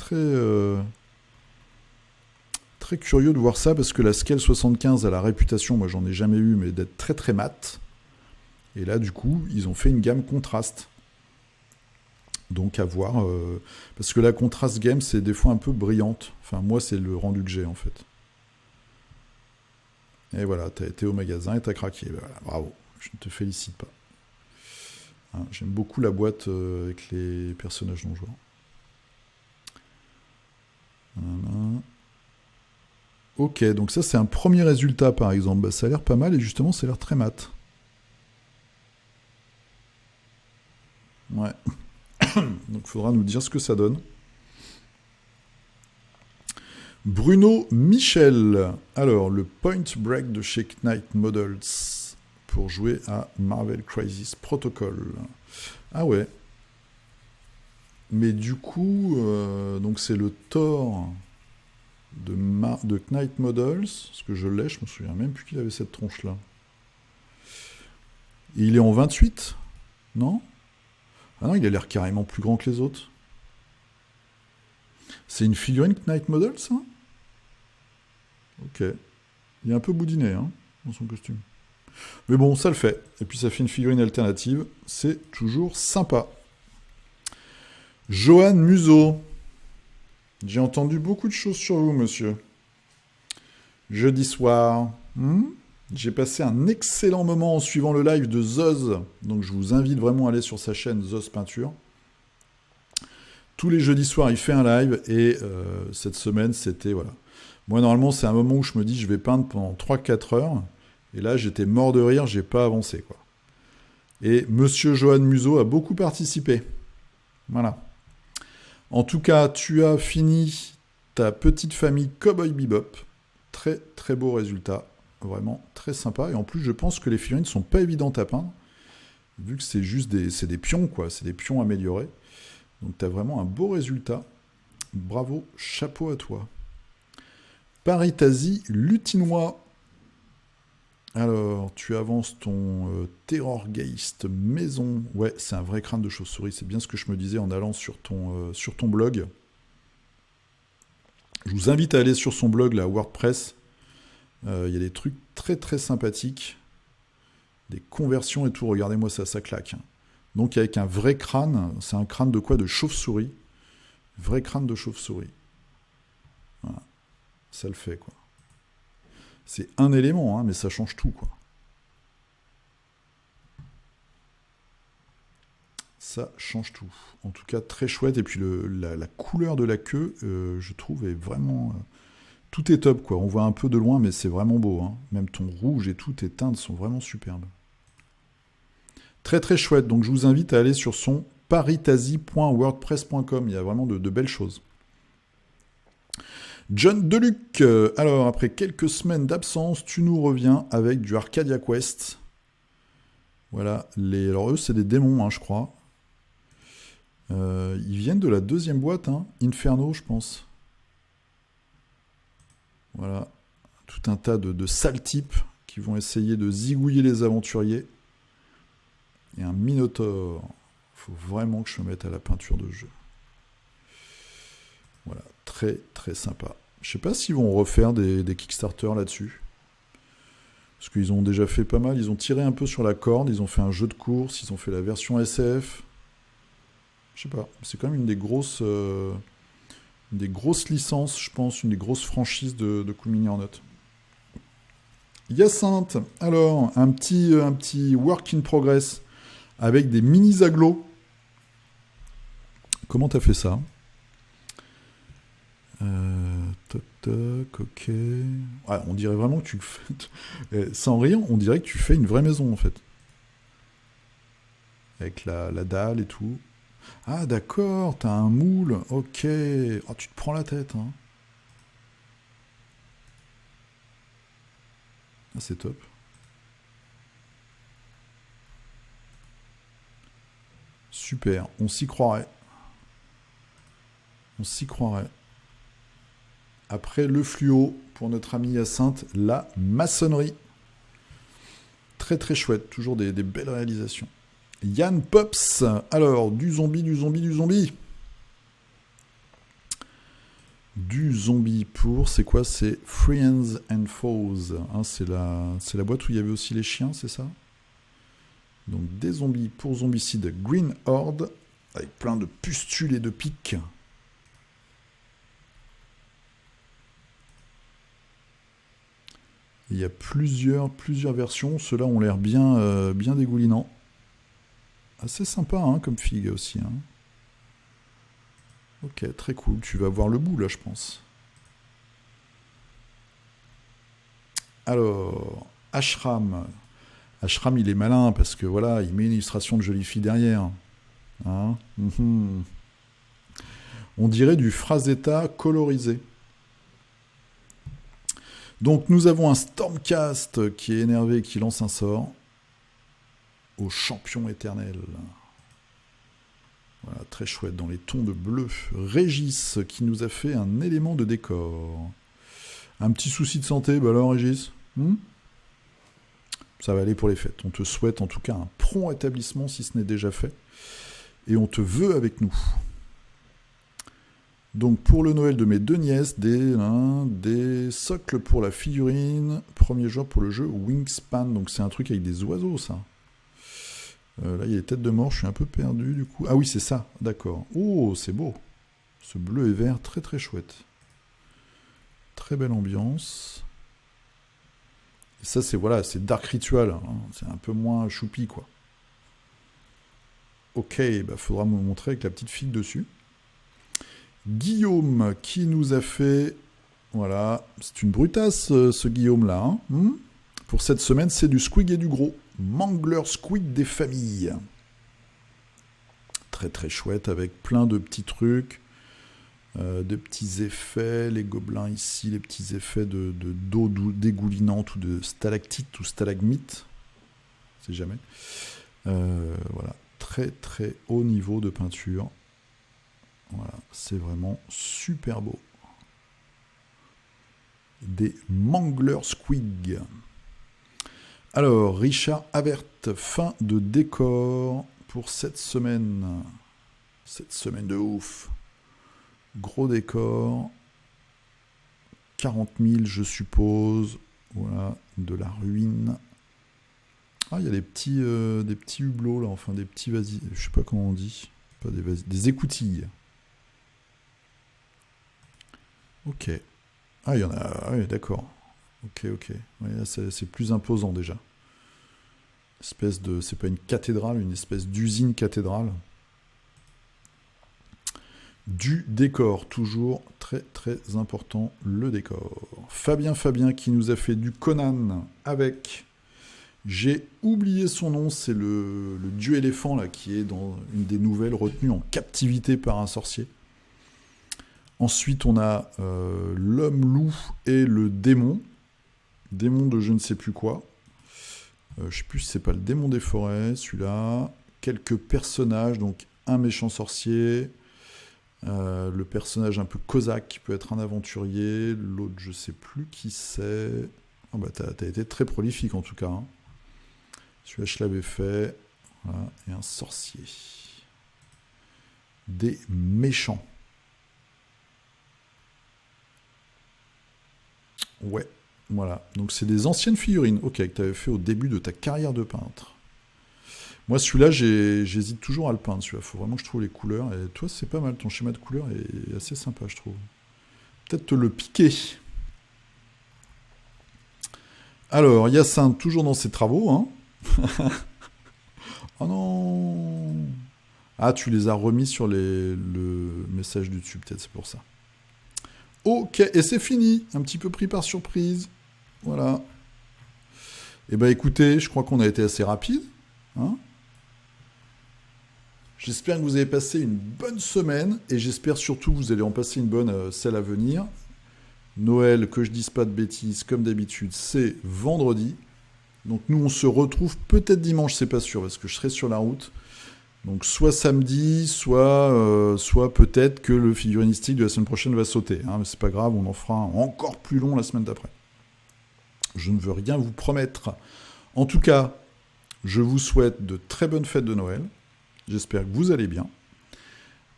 curieux de voir ça parce que la Scale 75 a la réputation, moi j'en ai jamais eu, mais d'être très très mat. Et là du coup ils ont fait une gamme contraste. Donc à voir, parce que la contrast game c'est des fois un peu brillante. Enfin moi c'est le rendu que j'ai en fait. Et voilà, t'as été au magasin et t'as craqué. Voilà, bravo, je ne te félicite pas. Hein, j'aime beaucoup la boîte avec les personnages non joueurs. Voilà. Ok, donc ça c'est un premier résultat par exemple. Bah, ça a l'air pas mal et justement ça a l'air très mat. Ouais. Donc il faudra nous dire ce que ça donne. Bruno Michel. Alors, le Point Break de chez Knight Models pour jouer à Marvel Crisis Protocol. Ah ouais. Mais du coup, donc c'est le Thor de Knight Models. Parce que je l'ai, je me souviens même plus qu'il avait cette tronche-là. Et il est en 28 ? Non ? Ah non, il a l'air carrément plus grand que les autres. C'est une figurine Knight Models, ça ? Ok. Il est un peu boudiné, hein, dans son costume. Mais bon, ça le fait. Et puis ça fait une figurine alternative. C'est toujours sympa. Johan Museau. J'ai entendu beaucoup de choses sur vous, monsieur. Jeudi soir. J'ai passé un excellent moment en suivant le live de Zoz. Donc je vous invite vraiment à aller sur sa chaîne Zoz Peinture. Tous les jeudis soirs, il fait un live et cette semaine, c'était, voilà. Moi, normalement, c'est un moment où je me dis, je vais peindre pendant 3-4 heures. Et là, j'étais mort de rire, j'ai pas avancé, quoi. Et Monsieur Johan Museau a beaucoup participé. Voilà. En tout cas, tu as fini ta petite famille Cowboy Bebop. Très, très beau résultat. Vraiment très sympa. Et en plus, je pense que les figurines ne sont pas évidentes à peindre. Vu que c'est juste des pions, quoi. C'est des pions améliorés. Donc, tu as vraiment un beau résultat. Bravo, chapeau à toi. Paritasie Lutinois. Alors, tu avances ton Terrorgeist maison. Ouais, c'est un vrai crâne de chauve-souris. C'est bien ce que je me disais en allant sur ton blog. Je vous invite à aller sur son blog, la WordPress. Il y a des trucs très très sympathiques. Des conversions et tout. Regardez-moi ça, ça claque. Donc, avec un vrai crâne. C'est un crâne de quoi? De chauve-souris. Vrai crâne de chauve-souris. Voilà. Ça le fait, quoi. C'est un élément, hein, mais ça change tout, quoi. Ça change tout. En tout cas, très chouette. Et puis la couleur de la queue, je trouve, est vraiment... tout est top, quoi. On voit un peu de loin, mais c'est vraiment beau. Hein. Même ton rouge et tout, tes teintes sont vraiment superbes. Très très chouette. Donc je vous invite à aller sur son paritasie.wordpress.com. Il y a vraiment de belles choses. John Deluc, alors après quelques semaines d'absence, tu nous reviens avec du Arcadia Quest. Voilà, alors eux c'est des démons, hein, je crois. Ils viennent de la deuxième boîte, hein, Inferno, je pense. Voilà, tout un tas de sales types qui vont essayer de zigouiller les aventuriers. Et un Minotaur. Il faut vraiment que je me mette à la peinture de jeu. Voilà, très très sympa. Je sais pas s'ils vont refaire des Kickstarter là-dessus. Parce qu'ils ont déjà fait pas mal. Ils ont tiré un peu sur la corde. Ils ont fait un jeu de course. Ils ont fait la version SF. Je sais pas. C'est quand même une des grosses licences, je pense. Une des grosses franchises de Cool Mini Ornate. Hyacinthe. Alors, un petit work in progress avec des mini aglos. Comment t'as fait ça? Ok. Ouais, on dirait vraiment que tu le fais. Sans rire, on dirait que tu fais une vraie maison en fait. Avec la dalle et tout. Ah d'accord, t'as un moule. Ok. Oh, tu te prends la tête. Hein. Ah, c'est top. Super, on s'y croirait. On s'y croirait. Après le fluo, pour notre ami Hyacinthe, la maçonnerie. Très très chouette, toujours des belles réalisations. Yann Pops, alors, du zombie. Du zombie pour, c'est quoi? C'est Friends and Foes. Hein, c'est la boîte où il y avait aussi les chiens, c'est ça? Donc des zombies pour Zombicide Green Horde, avec plein de pustules et de pics. Il y a plusieurs versions. Ceux-là ont l'air bien dégoulinants. Assez sympa hein, comme figue aussi. Hein. Ok, très cool. Tu vas voir le bout là, je pense. Alors, Ashram. Ashram, il est malin parce que voilà, il met une illustration de jolie fille derrière. Hein On dirait du Frazetta colorisé. Donc nous avons un Stormcast qui est énervé et qui lance un sort au champion éternel. Voilà, très chouette, dans les tons de bleu. Régis qui nous a fait un élément de décor. Un petit souci de santé, bah alors Régis ça va aller pour les fêtes. On te souhaite en tout cas un prompt rétablissement si ce n'est déjà fait. Et on te veut avec nous. Donc pour le Noël de mes deux nièces, des socles pour la figurine, premier jour pour le jeu Wingspan, donc c'est un truc avec des oiseaux ça. Là il y a les têtes de mort, je suis un peu perdu du coup. Ah oui c'est ça, d'accord. Oh c'est beau, ce bleu et vert très très chouette. Très belle ambiance. Et ça c'est voilà, c'est Dark Ritual, hein. C'est un peu moins choupi quoi. Ok, bah faudra me montrer avec la petite figue dessus. Guillaume qui nous a fait... Voilà, c'est une brutasse ce Guillaume-là. Hein. Pour cette semaine, c'est du squig et du gros. Mangler squig des familles. Très très chouette avec plein de petits trucs. De petits effets, les gobelins ici, les petits effets d'eau dégoulinante ou de stalactite ou stalagmite. C'est jamais. Voilà, très très haut niveau de peinture. Voilà, c'est vraiment super beau. Des Mangler Squig. Alors, Richard Avert, fin de décor pour cette semaine. Cette semaine de ouf. Gros décor. 40 000, je suppose. Voilà, de la ruine. Ah, il y a des petits hublots là, enfin des petits vasis. Je sais pas comment on dit. Pas des vasis, des écoutilles. Ok. Ah, il y en a. Ah, oui, d'accord. Ok. Ouais, là, c'est plus imposant déjà. Espèce de. C'est pas une cathédrale, une espèce d'usine cathédrale. Du décor, toujours très très important, le décor. Fabien qui nous a fait du Conan avec. J'ai oublié son nom, c'est le dieu éléphant là, qui est dans une des nouvelles retenu en captivité par un sorcier. Ensuite, on a l'homme loup et le démon. Démon de je ne sais plus quoi. Je ne sais plus si c'est pas le démon des forêts, celui-là. Quelques personnages, donc un méchant sorcier, le personnage un peu cosaque qui peut être un aventurier, l'autre je ne sais plus qui c'est. Oh bah t'as été très prolifique en tout cas. Hein. Celui-là je l'avais fait. Voilà. Et un sorcier. Des méchants. Ouais, voilà. Donc c'est des anciennes figurines, ok, que tu avais fait au début de ta carrière de peintre. Moi, celui-là, j'hésite toujours à le peindre. Celui-là, faut vraiment que je trouve les couleurs. Et toi, c'est pas mal. Ton schéma de couleurs est assez sympa, je trouve. Peut-être te le piquer. Alors, Yacinthe, toujours dans ses travaux. Hein. Oh non. Ah, tu les as remis sur le message du dessus, peut-être, c'est pour ça. Ok, et c'est fini. Un petit peu pris par surprise. Voilà. Eh ben écoutez, je crois qu'on a été assez rapide. Hein. J'espère que vous avez passé une bonne semaine et j'espère surtout que vous allez en passer une bonne celle à venir. Noël, que je dise pas de bêtises, comme d'habitude, c'est vendredi. Donc nous, on se retrouve peut-être dimanche, c'est pas sûr, parce que je serai sur la route. Donc soit samedi, soit peut-être que le figurinistique de la semaine prochaine va sauter. Hein, mais c'est pas grave, on en fera un encore plus long la semaine d'après. Je ne veux rien vous promettre. En tout cas, je vous souhaite de très bonnes fêtes de Noël. J'espère que vous allez bien.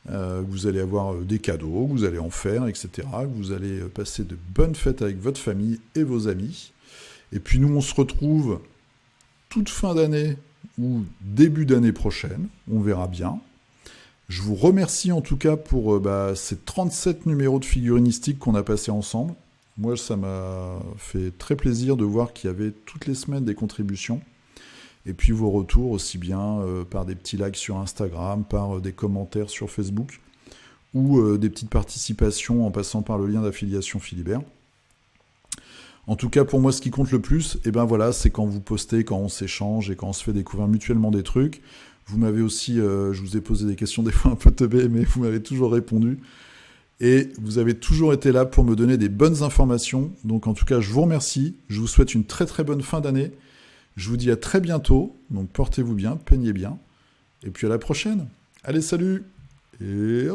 Que vous allez avoir des cadeaux, que vous allez en faire, etc. Que vous allez passer de bonnes fêtes avec votre famille et vos amis. Et puis nous, on se retrouve toute fin d'année ou début d'année prochaine. On verra bien. Je vous remercie en tout cas pour ces 37 numéros de figurinistique qu'on a passés ensemble. Moi, ça m'a fait très plaisir de voir qu'il y avait toutes les semaines des contributions. Et puis vos retours aussi bien par des petits likes sur Instagram, par des commentaires sur Facebook, ou des petites participations en passant par le lien d'affiliation Philibert. En tout cas, pour moi, ce qui compte le plus, c'est quand vous postez, quand on s'échange et quand on se fait découvrir mutuellement des trucs. Vous m'avez aussi, je vous ai posé des questions des fois un peu teubées, mais vous m'avez toujours répondu. Et vous avez toujours été là pour me donner des bonnes informations. Donc en tout cas, je vous remercie. Je vous souhaite une très très bonne fin d'année. Je vous dis à très bientôt. Donc portez-vous bien, peignez bien. Et puis à la prochaine. Allez, salut et hop.